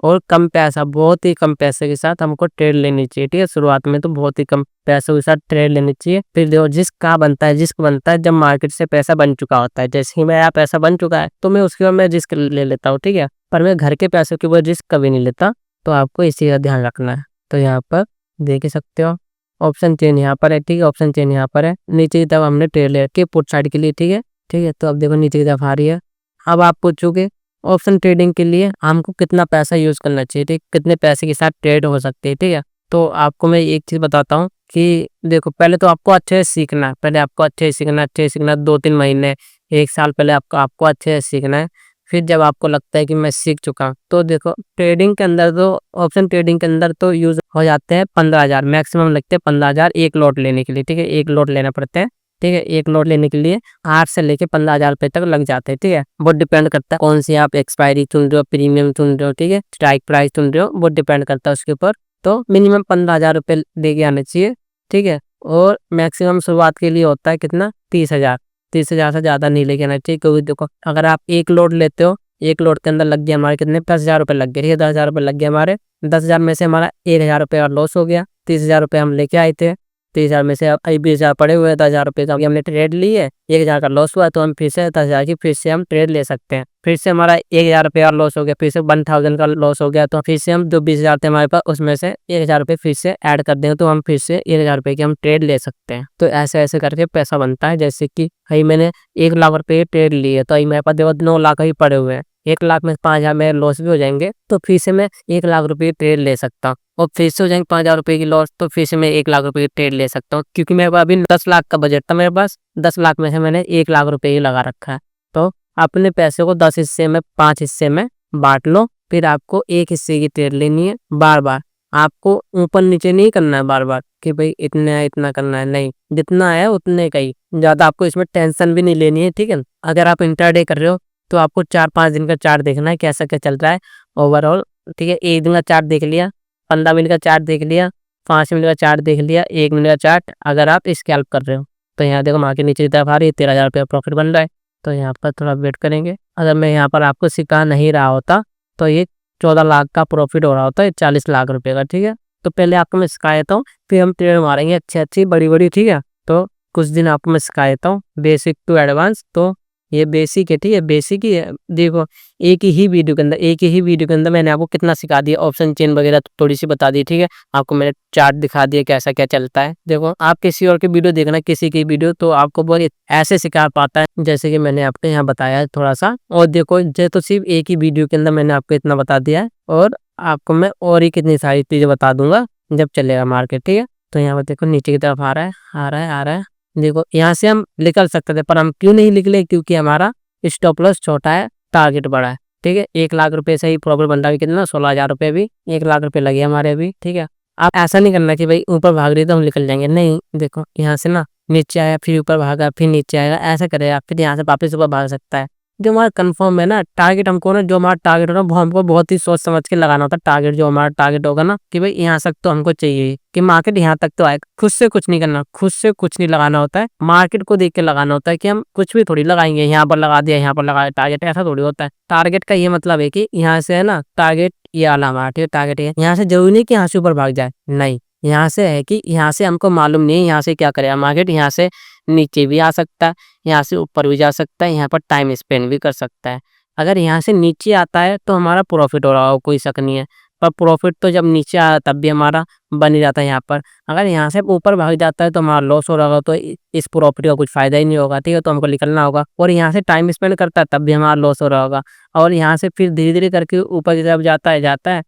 और कम पैसा, बहुत ही कम पैसे के साथ हमको ट्रेड लेनी चाहिए, ठीक है। शुरुआत में तो बहुत ही कम पैसों के साथ ट्रेड लेनी चाहिए, फिर देखो रिस्क बनता है जब मार्केट से पैसा बन चुका होता है। जैसे ही मेरा पैसा बन चुका है तो मैं उसके बाद मैं रिस्क ले लेता हूँ, ठीक है, पर मैं घर के पैसों के ऊपर रिस्क कभी नहीं लेता, तो आपको इसी का ध्यान रखना है। तो यहाँ पर देख ही सकते हो ऑप्शन चेन यहाँ पर है, ठीक है, ऑप्शन चेन यहाँ पर है, नीचे की तरफ हमने ट्रेड ले रखी है पुट साइड के लिए, ठीक है। तो अब देखो नीचे की तरफ आ रही है। अब आप पूछोगे ऑप्शन ट्रेडिंग के लिए हमको कितना पैसा यूज़ करना चाहिए, ठीक, कितने पैसे के साथ ट्रेड हो सकते हैं, ठीक है। तो आपको मैं एक चीज़ बताता हूँ कि देखो पहले तो आपको अच्छे से सीखना है, अच्छे से सीखना 2-3 महीने 1 साल पहले आपको अच्छे से सीखना है। फिर जब आपको लगता है कि मैं सीख चुका हूँ, तो देखो ट्रेडिंग के अंदर तो ऑप्शन ट्रेडिंग के अंदर तो यूज़ हो जाते हैं 15,000 मैक्सिमम लगते हैं, 15,000 एक लॉट लेने के लिए, ठीक है, एक लॉट लेना पड़ता है, ठीक है। एक लॉट लेने के लिए 8 से लेके 15,000 रुपये तक लग जाते हैं, ठीक है। बहुत डिपेंड करता है कौन सी आप एक्सपायरी चुन रहे हो, प्रीमियम चुन रहे हो, ठीक है, स्ट्राइक प्राइस चुन रहे हो, बहुत डिपेंड करता है उसके ऊपर। तो मिनिमम 15,000 रुपये लेके आने चाहिए, ठीक है। और मैक्सिमम शुरुआत के लिए होता है कितना, 30,000 से ज़्यादा नहीं लेके आना चाहिए, क्योंकि देखो अगर आप एक लॉट लेते हो, एक लॉट के अंदर लग गया हमारे कितने 10,000 रुपये लग गए, ठीक है, 10,000 रुपये लग गए हमारे, 10,000 में से हमारा 1,000 रुपये का लॉस हो गया, 30,000 रुपये हम लेके आए थे, 30,000 में से अब 20,000 पड़े हुए हैं, 10,000 रुपये का हमने ट्रेड ली है, 1,000 का लॉस हुआ, तो हम फिर से 10,000 की फिर से हम ट्रेड ले सकते हैं। फिर से हमारा 1,000 रुपये का लॉस हो गया, फिर से 1,000 का लॉस हो गया, तो फिर से हम जो 20,000 थे हमारे पास उसमें से 1,000 रुपये फिर से ऐड कर देंगे, तो हम फिर से 1,000 रुपये की हम ट्रेड ले सकते हैं। तो ऐसे ऐसे करके पैसा बनता है। जैसे कि भाई मैंने 1 लाख रुपये ट्रेड ली है, तो मेरे पास देखो 9 लाख ही पड़े हुए हैं, 1 लाख में 5,000 मेरे लॉस भी हो जाएंगे, तो फिर से मैं 1 लाख रुपए की ट्रेड ले सकता हूँ। और फिर से हो जाएंगे 5,000 रुपए की लॉस, तो फिर से मैं 1 लाख रुपए की ट्रेड ले सकता हूँ, क्योंकि मेरे पास अभी 10 लाख का बजट था मेरे पास। 10 लाख में से मैंने 1 लाख रुपए ही लगा रखा है। तो अपने पैसे को 10 हिस्से में, 5 हिस्से में बांट लो। फिर आपको एक हिस्से की ट्रेड लेनी है। बार बार आपको ऊपर नीचे नहीं करना है बार बार कि भाई इतना इतना करना है, नहीं, जितना है उतने का ही। ज्यादा आपको इसमें टेंशन भी नहीं लेनी है, ठीक है। अगर आप इंट्राडे कर रहे हो तो आपको 4-5 दिन का चार्ट देखना है, कैसा क्या चल रहा है ओवरऑल, ठीक है। 1 दिन का चार्ट देख लिया, 15 मिनट का चार्ट देख लिया, 5 मिनट का चार्ट देख लिया, 1 मिनट का चार्ट। अगर आप स्कैल्प कर रहे हो तो यहाँ देखो मार्केट नीचे की तरफ आ रही है, 13,000 रुपये प्रॉफिट बन रहा है। तो यहाँ पर थोड़ा वेट करेंगे। अगर मैं यहाँ पर आपको सिखा नहीं रहा होता तो ये 14 लाख का प्रॉफिट हो रहा होता है, 40 लाख रुपए का, ठीक है। तो पहले आपको मैं सिखा देता हूँ, फिर हम ट्रेड मारेंगे अच्छी अच्छी बड़ी बड़ी, ठीक है। तो कुछ दिन आपको मैं सिखा देता हूँ बेसिक टू एडवांस। तो ये बेसिक है, ठीक है, बेसिक ही है। देखो एक ही वीडियो के अंदर मैंने आपको कितना सिखा दिया, ऑप्शन चेन वगैरह थोड़ी सी बता दी, ठीक है। आपको मैंने चार्ट दिखा दिया कैसा क्या चलता है। देखो आप किसी और के वीडियो देखना, किसी की वीडियो, तो आपको बहुत ऐसे सिखा पाता है जैसे कि मैंने आपको यहाँ बताया है थोड़ा सा। और देखो ये तो सिर्फ एक ही वीडियो के अंदर मैंने आपको इतना बता दिया है, और आपको मैं और ही कितनी सारी चीजें बता दूंगा जब चलेगा मार्केट, ठीक है। तो यहाँ पर देखो नीचे की तरफ आ रहा है, आ रहा है, आ रहा है। देखो यहाँ से हम निकल सकते थे, पर हम क्यों नहीं निकले, क्योंकि हमारा स्टॉप लॉस छोटा है, टारगेट बड़ा है, ठीक है। 1 लाख रुपए से ही प्रॉफिट बन रहा है, कितना 16,000 रुपये भी, 1 लाख रुपए लगे हमारे अभी, ठीक है। आप ऐसा नहीं करना कि भाई ऊपर भाग रही तो हम निकल जाएंगे, नहीं। देखो यहाँ से ना नीचे आया, फिर ऊपर भागा, फिर नीचे आएगा, ऐसा करेगा, फिर यहाँ से वापस ऊपर भाग सकता है। जो हमारा कंफर्म है ना टारगेट, हमको ना जो हमारा टारगेट होगा वो हमको बहुत ही सोच समझ के लगाना होता है। टारगेट जो हमारा टारगेट होगा ना कि भाई यहाँ तक तो हमको चाहिए कि मार्केट यहाँ तक तो आए, खुद से कुछ नहीं करना, खुद से कुछ नहीं लगाना होता है, मार्केट को देख के लगाना होता है कि हम कुछ भी थोड़ी लगाएंगे, यहाँ पर लगा दिया, यहाँ पर लगा टारगेट, ऐसा थोड़ी होता है। टारगेट का ये मतलब है कि यहाँ से है ना टारगेट ये आला हमारा, ठीक है, टारगेट है। यहाँ से जरूरी नहीं कि यहाँ से ऊपर भाग जाए, नहीं, यहाँ से है कि यहाँ से हमको मालूम नहीं है यहाँ से क्या करेगा मार्केट, यहाँ से नीचे भी आ सकता है, यहाँ से ऊपर भी जा सकता है, यहाँ पर टाइम स्पेंड भी कर सकता है। अगर यहाँ से नीचे आता है तो हमारा प्रॉफिट हो रहा हो, कोई शक नहीं है। पर प्रॉफिट तो जब नीचे आया तब भी हमारा बन ही जाता है यहाँ पर। अगर यहाँ से ऊपर भाग जाता है तो हमारा लॉस हो रहा होगा, तो इस प्रॉफिट का कुछ फायदा ही नहीं होगा, ठीक है। तो हमको निकलना होगा। और यहाँ से टाइम स्पेंड करता है तब भी हमारा लॉस हो रहा होगा। और यहाँ से फिर धीरे धीरे करके ऊपर की तरफ जाता है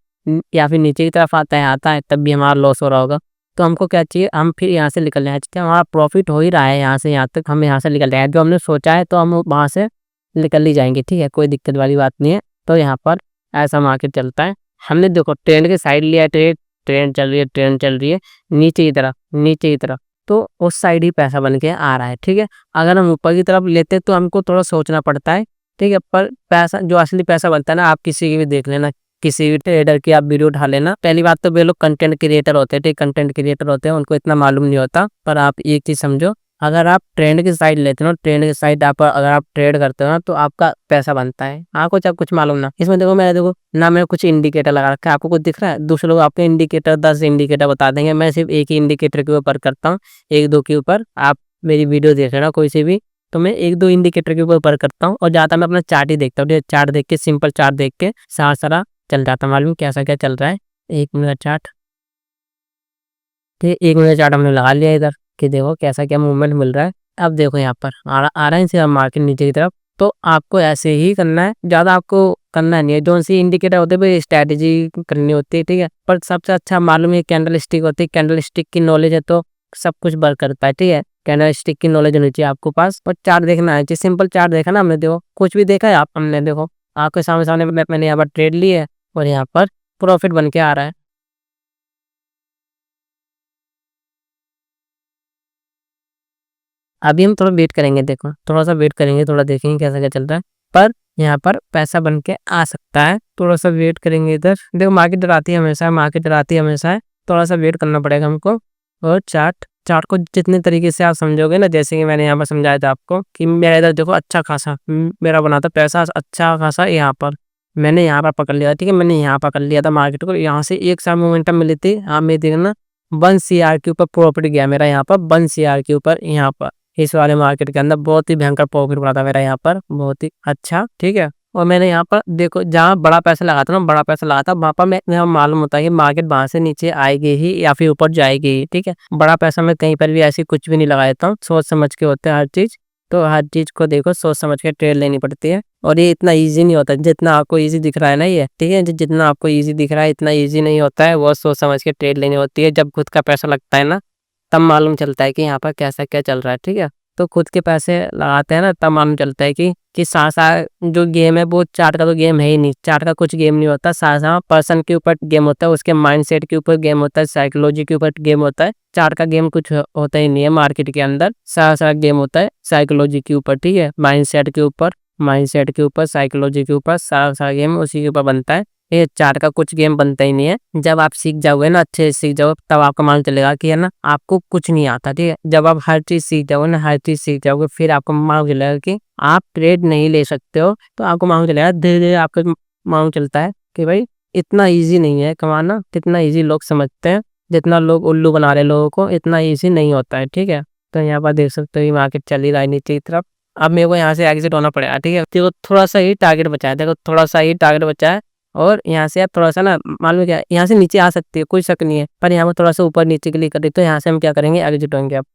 या फिर नीचे की तरफ आता है तब भी हमारा लॉस हो रहा होगा। तो हमको क्या चाहिए, हम फिर यहाँ से निकल जाए, हमारा प्रॉफिट हो ही रहा है यहाँ से यहाँ तक, हम यहाँ से निकल रहे हैं, जो हमने सोचा है तो हम वहाँ से निकल ही जाएंगे, ठीक है, कोई दिक्कत वाली बात नहीं है। तो यहाँ पर ऐसा मार्केट चलता है। हमने देखो ट्रेंड के साइड लिया है, ट्रेंड चल रही है नीचे की तरफ, तो उस साइड ही पैसा बन के आ रहा है, ठीक है। अगर हम ऊपर की तरफ लेते तो हमको थोड़ा सोचना पड़ता है, ठीक है। पर पैसा जो असली पैसा बनता है ना, आप किसी की भी देख लेना, किसी भी ट्रेडर की आप वीडियो उठा लेना। पहली बात तो वे लोग कंटेंट क्रिएटर होते हैं, ठीक, कंटेंट क्रिएटर होते हैं, उनको इतना मालूम नहीं होता। पर आप एक चीज समझो, अगर आप ट्रेंड की साइड लेते हो, ट्रेंड की साइड आप अगर आप ट्रेड करते हो ना, तो आपका पैसा बनता है। आपको जब कुछ मालूम ना, इसमें देखो मैंने देखो ना, मैंने कुछ इंडिकेटर लगा रखा है, आपको कुछ दिख रहा है? दूसरे लोग आपके इंडिकेटर 10 इंडिकेटर बता देंगे, मैं सिर्फ एक ही इंडिकेटर के ऊपर करता हूँ, 1-2 के ऊपर। आप मेरी वीडियो देख रहे हो कोई सी भी, तो मैं 1-2 इंडिकेटर के ऊपर करता हूँ, और ज्यादा मैं अपना चार्ट ही देखता हूँ। चार्ट देख के, सिंपल चार्ट देख के सारा चल जाता मालूम कैसा क्या चल रहा है। 1 मिनट चार्ट, ठीक, 1 मिनट चार्ट हमने लगा लिया इधर कि देखो कैसा क्या मूवमेंट मिल रहा है। अब देखो यहाँ पर आ रहा है इसे मार्केट नीचे की तरफ। तो आपको ऐसे ही करना है, ज्यादा आपको करना नहीं है। जो सी इंडिकेटर होते हैं स्ट्रैटेजी करनी होती है, ठीक है। पर सबसे अच्छा मालूम है कैंडल स्टिक होती है, कैंडल स्टिक की नॉलेज है तो सब कुछ वर्क करता है, ठीक है। कैंडल स्टिक की नॉलेज होनी चाहिए आपको पास, और चार्ट देखना है, सिंपल चार्ट देखा ना हमने, देखो कुछ भी देखा है आप, हमने देखो आपके सामने मैंने यहाँ पर ट्रेड ली है और यहाँ पर प्रॉफिट बन के आ रहा है। अभी हम थोड़ा वेट करेंगे, देखो थोड़ा सा वेट करेंगे, थोड़ा देखेंगे कैसा क्या चल रहा है। पर यहाँ पर पैसा बन के आ सकता है, थोड़ा सा वेट करेंगे। इधर देखो मार्केट डराती है हमेशा, है, थोड़ा सा वेट करना पड़ेगा हमको। और चार्ट को जितने तरीके से आप समझोगे ना, जैसे कि मैंने यहाँ पर समझाया था आपको कि मेरा इधर देखो अच्छा खासा मेरा बना था पैसा, अच्छा खासा यहाँ पर मैंने यहाँ पर पकड़ लिया था, ठीक है। मैंने यहाँ पकड़ लिया था मार्केट को, यहाँ से एक साथ मोमेंटम मिली थी। आप मेरे देखना 1 CR के ऊपर प्रॉफिट गया मेरा, यहाँ पर 1 CR के ऊपर, यहाँ पर इस वाले मार्केट के अंदर बहुत ही भयंकर प्रॉफिट बना था मेरा यहाँ पर, बहुत ही अच्छा, ठीक है। और मैंने यहाँ पर देखो जहाँ बड़ा पैसा लगा था ना, बड़ा पैसा लगा था वहाँ पर मैं मालूम होता है कि मार्केट वहां से नीचे आएगी ही या फिर ऊपर जाएगी ही, ठीक है। बड़ा पैसा मैं कहीं पर भी ऐसी कुछ भी नहीं लगा देता हूँ, सोच समझ के होते हैं हर चीज। तो हर चीज़ को देखो सोच समझ के ट्रेड लेनी पड़ती है, और ये इतना ईज़ी नहीं होता जितना आपको ईज़ी दिख रहा है ना ये, ठीक है? जितना आपको ईज़ी दिख रहा है इतना ईज़ी नहीं होता है, बहुत सोच समझ के ट्रेड लेनी होती है। जब खुद का पैसा लगता है ना, तब मालूम चलता है कि यहाँ पर कैसा क्या चल रहा है, ठीक है? तो खुद के पैसे लगाते हैं ना, तब मालूम चलता है कि साथ-साथ जो गेम है वो चार्ट का तो गेम है ही नहीं, चार्ट का कुछ गेम नहीं होता, साथ-साथ पर्सन के ऊपर गेम होता है, उसके माइंडसेट के ऊपर गेम होता है, साइकोलॉजी के ऊपर गेम होता है। चार्ट का गेम कुछ होता ही नहीं है मार्केट के अंदर, सारा गेम होता है साइकोलॉजी के ऊपर, ठीक है? माइंडसेट के ऊपर, साइकोलॉजी के ऊपर सारा गेम उसी के ऊपर बनता है। ये चार्ट का कुछ गेम बनता ही नहीं है। जब आप सीख जाओगे ना, अच्छे से सीख जाओगे, तब आपको मालूम चलेगा कि है ना, आपको कुछ नहीं आता, ठीक है? जब आप हर चीज़ सीख जाओगे ना, हर चीज़ सीख जाओगे, फिर आपको मालूम चलेगा कि आप ट्रेड नहीं ले सकते हो, तो आपको मालूम चलेगा, धीरे-धीरे आपको मालूम चलता है कि भाई इतना ईज़ी नहीं है कमाना, जितना ईज़ी लोग समझते हैं, जितना लोग उल्लू बना रहे हैं लोगों को, इतना ईज़ी नहीं होता है, ठीक है? तो यहाँ पर देख सकते हो ये मार्केट चल ही रहा है नीचे की तरफ। अब मेरे को यहाँ से एग्ज़िट होना पड़ेगा, ठीक है? देखो थोड़ा-सा ही टारगेट बचा है, देखो थोड़ा-सा ही टारगेट बचा है, और यहाँ से आप थोड़ा-सा ना, मालूम है क्या है, यहाँ से नीचे आ सकती है, कोई शक नहीं है, पर यहाँ पर थोड़ा-सा ऊपर-नीचे के लिए कर देते, तो यहाँ से हम क्या करेंगे, एग्ज़िट होंगे अब।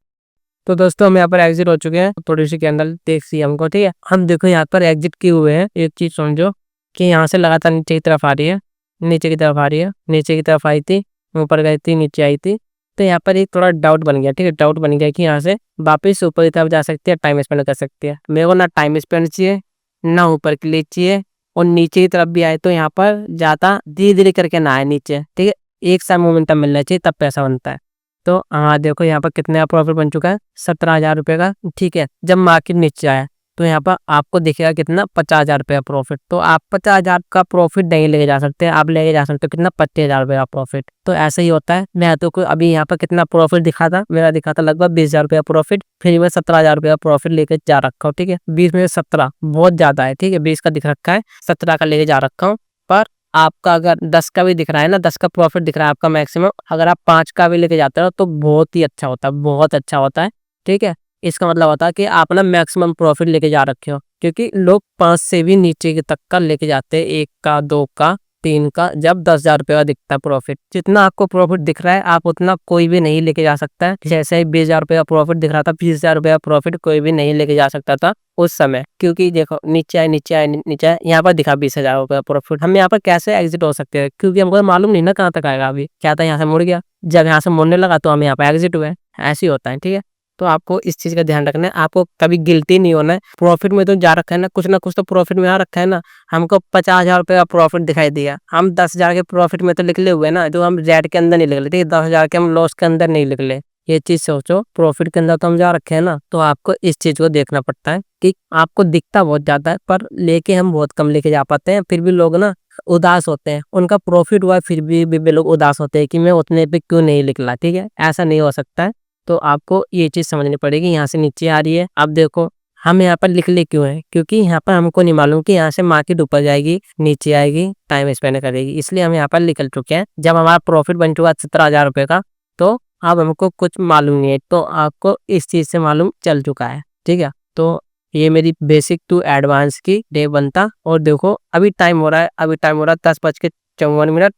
तो दोस्तों हम यहाँ पर एग्ज़िट हो चुके हैं, थोड़ी-सी कैंडल देखी हमको, ठीक है? हम देखो यहाँ पर एग्ज़िट किए हुए हैं, एक चीज़ समझो कि यहाँ से लगातार नीचे की तरफ आ रही है, नीचे की तरफ आ रही है, नीचे की तरफ आई थी, ऊपर गई थी, नीचे आई थी। तो यहाँ पर एक थोड़ा डाउट बन गया, ठीक है? डाउट बन गया कि यहाँ से वापस ऊपर की तरफ जा सकती है, टाइम स्पेंड कर सकती है। मेरे को ना टाइम स्पेंड चाहिए, ना ऊपर के लिए चाहिए, और नीचे की तरफ भी आए तो यहाँ पर ज़्यादा धीरे-धीरे करके ना आए नीचे, ठीक है? एक साथ मोमेंटम मिलना चाहिए, तब पैसा बनता है। तो हाँ, देखो यहाँ पर कितने का प्रॉफ़िट बन चुका है, 17,000 रुपये का, ठीक है? जब मार्केट नीचे आया, तो यहाँ पर आपको दिखेगा कितना, 50,000 रुपये का प्रॉफ़िट। तो आप 50,000 का प्रॉफ़िट नहीं लेके जा सकते, आप लेके जा सकते हो कितना, 25,000 रुपये का प्रॉफ़िट। तो ऐसा ही होता है। मैं तो कोई अभी यहाँ पर कितना प्रॉफ़िट दिखा था, मेरा दिखा था लगभग 20,000 रुपये का प्रॉफ़िट, फिर मैं 17,000 रुपये का प्रॉफ़िट लेके जा रखा हूँ, ठीक है? 20 में से 17 बहुत ज़्यादा है, ठीक है? 20 का दिख रखा है, 17 का लेके जा रखा हूँ। पर आपका अगर 10 का भी दिख रहा है ना, 10 का प्रॉफ़िट दिख रहा है आपका मैक्सिमम, अगर आप 5 का भी लेके जाते हो तो बहुत ही अच्छा होता है, बहुत अच्छा होता है, ठीक है? इसका मतलब होता है कि आप ना मैक्सिमम प्रॉफ़िट लेके जा रखे हो, क्योंकि लोग 5 से भी नीचे के तक का लेके जाते हैं, 1 का, 2 का, 3 का, जब 10,000 रुपये का दिखता है प्रॉफ़िट। जितना आपको प्रॉफ़िट दिख रहा है, आप उतना कोई भी नहीं लेके जा सकता है। जैसे ही 20,000 रुपये का प्रॉफ़िट दिख रहा था, 20,000 रुपये का प्रॉफ़िट कोई भी नहीं लेके जा सकता था उस समय, क्योंकि देखो नीचे आए, नीचे आए, नीचे आए, यहाँ पर दिखा 20,000 रुपये का प्रॉफ़िट। हम यहाँ पर कैसे एग्ज़िट हो सकते हैं, क्योंकि हमको मालूम नहीं ना कहाँ तक आएगा अभी। क्या था यहाँ से मुड़ गया, जब यहाँ से मुड़ने लगा तो हम यहाँ पे एग्ज़िट हुए। ऐसे ही होता है, ठीक है? तो आपको इस चीज़ का ध्यान रखना है, आपको कभी गिल्टी नहीं होना है। प्रॉफ़िट में तो जा रखा है ना कुछ तो प्रॉफ़िट में आ रखा है ना। हमको 50,000 रुपये का प्रॉफ़िट दिखाई दिया, हम 10,000 के प्रॉफ़िट में तो निकले हुए ना, जो हम रेड के अंदर नहीं निकले, ठीक है? 10,000 के हम लॉस के अंदर नहीं निकले। ये चीज़ सोचो, प्रॉफ़िट के अंदर तो हम जा रखे हैं ना, तो आपको इस चीज़ को देखना पड़ता है कि आपको दिखता बहुत ज़्यादा है, पर लेके हम बहुत कम लेके जा पाते हैं। फिर भी लोग ना उदास होते हैं, उनका प्रॉफ़िट हुआ फिर भी लोग उदास होते हैं कि मैं उतने पे क्यों नहीं निकला, ठीक है? ऐसा नहीं हो सकता है। तो आपको ये चीज़ समझनी पड़ेगी, यहाँ से नीचे आ रही है। अब देखो हम यहाँ पर निकले क्यों हैं? क्योंकि यहाँ पर हमको नहीं मालूम कि यहाँ से मार्केट ऊपर जाएगी, नीचे आएगी, टाइम स्पेंड करेगी, इसलिए हम यहाँ पर निकल चुके हैं। जब हमारा प्रॉफ़िट बन चुका है 17,000 रुपये का, तो अब हमको कुछ मालूम नहीं है, तो आपको इस चीज़ से मालूम चल चुका है, ठीक है? तो ये मेरी बेसिक टू एडवांस की डे 1 था, और देखो अभी टाइम हो रहा है, 10:54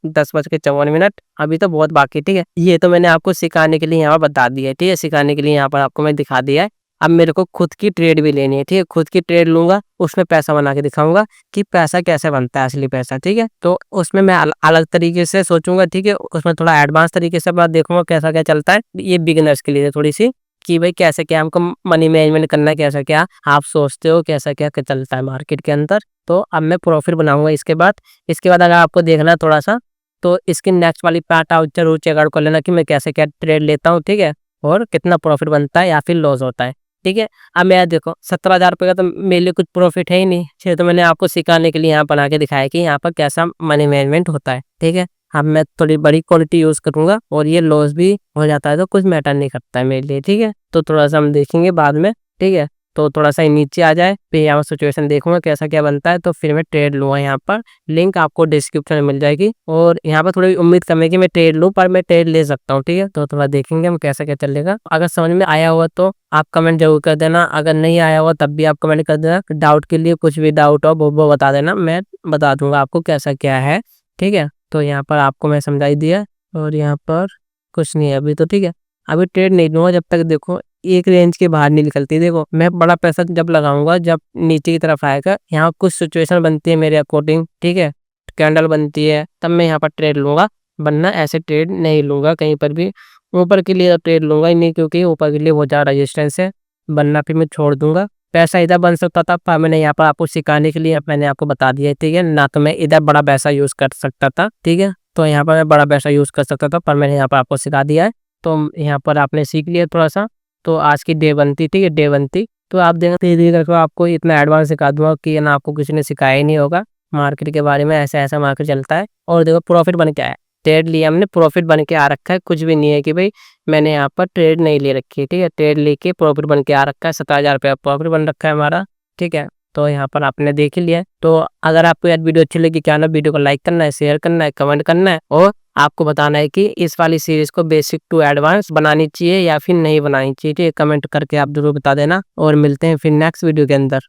10:54 अभी तो बहुत बाकी है, ठीक है? ये तो मैंने आपको सिखाने के लिए यहाँ पर बता दिया है, ठीक है? सिखाने के लिए यहाँ पर आपको मैं दिखा दिया है। अब मेरे को खुद की ट्रेड भी लेनी है, ठीक है? खुद की ट्रेड लूँगा, उसमें पैसा बना के दिखाऊँगा कि पैसा कैसे बनता है, असली पैसा, ठीक है? तो उसमें मैं अलग तरीके से सोचूँगा, ठीक है? उसमें थोड़ा एडवांस तरीके से मैं देखूँगा कैसा क्या चलता है। ये बिगिनर्स के लिए थोड़ी-सी कि भाई कैसे क्या हमको मनी मैनेजमेंट करना है, कैसा क्या आप सोचते हो, कैसा क्या चलता है मार्केट के अंदर। तो अब मैं प्रॉफ़िट बनाऊँगा इसके बाद अगर आपको देखना है थोड़ा-सा, तो इसकी नेक्स्ट वाली पार्ट आप ज़रूर चेकआउट कर लेना कि मैं कैसे क्या ट्रेड लेता हूँ, ठीक है? और कितना प्रॉफ़िट बनता है या फिर लॉस होता है, ठीक है? अब मैं देखो 17,000 रुपये का तो मेरे लिए कुछ प्रॉफ़िट है ही नहीं, ये तो मैंने आपको सिखाने के लिए यहाँ बना के दिखाया कि यहाँ पर कैसा मनी मैनेजमेंट होता है, ठीक है? अब मैं थोड़ी बड़ी क्वालिटी यूज़ करूँगा, और ये लॉस भी हो जाता है तो कुछ मैटर नहीं करता है मेरे लिए, ठीक है? तो थोड़ा-सा हम देखेंगे बाद में, ठीक है? तो थोड़ा-सा ये नीचे आ जाए, फिर यहाँ पर सिचुएशन देखूँगा कैसा क्या बनता है, तो फिर मैं ट्रेड लूँगा यहाँ पर। लिंक आपको डिस्क्रिप्शन में मिल जाएगी, और यहाँ पर थोड़ी उम्मीद कम है कि मैं ट्रेड लूँ, पर मैं ट्रेड ले सकता हूँ, ठीक है? तो थोड़ा देखेंगे हम कैसा क्या चलेगा। अगर समझ में आया हुआ तो आप कमेंट ज़रूर कर देना, अगर नहीं आया हुआ तब भी आप कमेंट कर देना। डाउट के लिए कुछ भी डाउट हो वो बता देना, मैं बता दूँगा आपको कैसा क्या है, ठीक है? तो यहाँ पर आपको मैं समझा ही दिया, और यहाँ पर कुछ नहीं है अभी तो, ठीक है? अभी ट्रेड नहीं लूँगा जब तक देखो एक रेंज के बाहर नहीं निकलती। देखो मैं बड़ा पैसा जब लगाऊंगा, जब नीचे की तरफ आएगा, यहाँ कुछ सिचुएशन बनती है मेरे अकॉर्डिंग, ठीक है, कैंडल बनती है, तब मैं यहाँ पर ट्रेड लूंगा, वरना ऐसे ट्रेड नहीं लूंगा कहीं पर भी। ऊपर के लिए ट्रेड लूंगा ही नहीं, क्योंकि ऊपर के लिए बहुत ज़्यादा रेजिस्टेंस है, वरना फिर मैं छोड़ दूंगा। पैसा इधर बन सकता था, पर मैंने यहाँ पर आपको सिखाने के लिए मैंने आपको बता दिया है, ठीक है ना। तो मैं इधर बड़ा पैसा यूज़ कर सकता था, ठीक है, तो यहाँ पर मैं बड़ा पैसा यूज़ कर सकता था, पर मैंने यहाँ पर आपको सिखा दिया है। तो यहाँ पर आपने सीख लिया थोड़ा सा। तो आज की डे 1 थी, ठीक है, डे 1 थी। तो आप देखें धीरे धीरे करके आपको इतना एडवांस सिखा दूंगा कि ना आपको किसी ने सिखाया ही नहीं होगा मार्केट के बारे में, ऐसा ऐसा मार्केट चलता है। और देखो प्रॉफिट बन के आया, ट्रेड लिया हमने, प्रॉफिट बन के आ रखा है, कुछ भी नहीं है कि भाई मैंने यहाँ पर ट्रेड नहीं ले रखी है, ठीक है, ट्रेड लेके प्रॉफिट बन के आ रखा है, 17,000 रुपया प्रॉफिट बन रखा है हमारा, ठीक है। तो यहाँ पर आपने देख ही लिया है। तो अगर आपको यार वीडियो अच्छी लगी, क्या ना वीडियो को लाइक करना है, शेयर करना है, कमेंट करना है, और आपको बताना है कि इस वाली सीरीज को बेसिक टू एडवांस बनानी चाहिए या फिर नहीं बनानी चाहिए, ठीक है, कमेंट करके आप जरूर बता देना। और मिलते हैं फिर नेक्स्ट वीडियो के अंदर।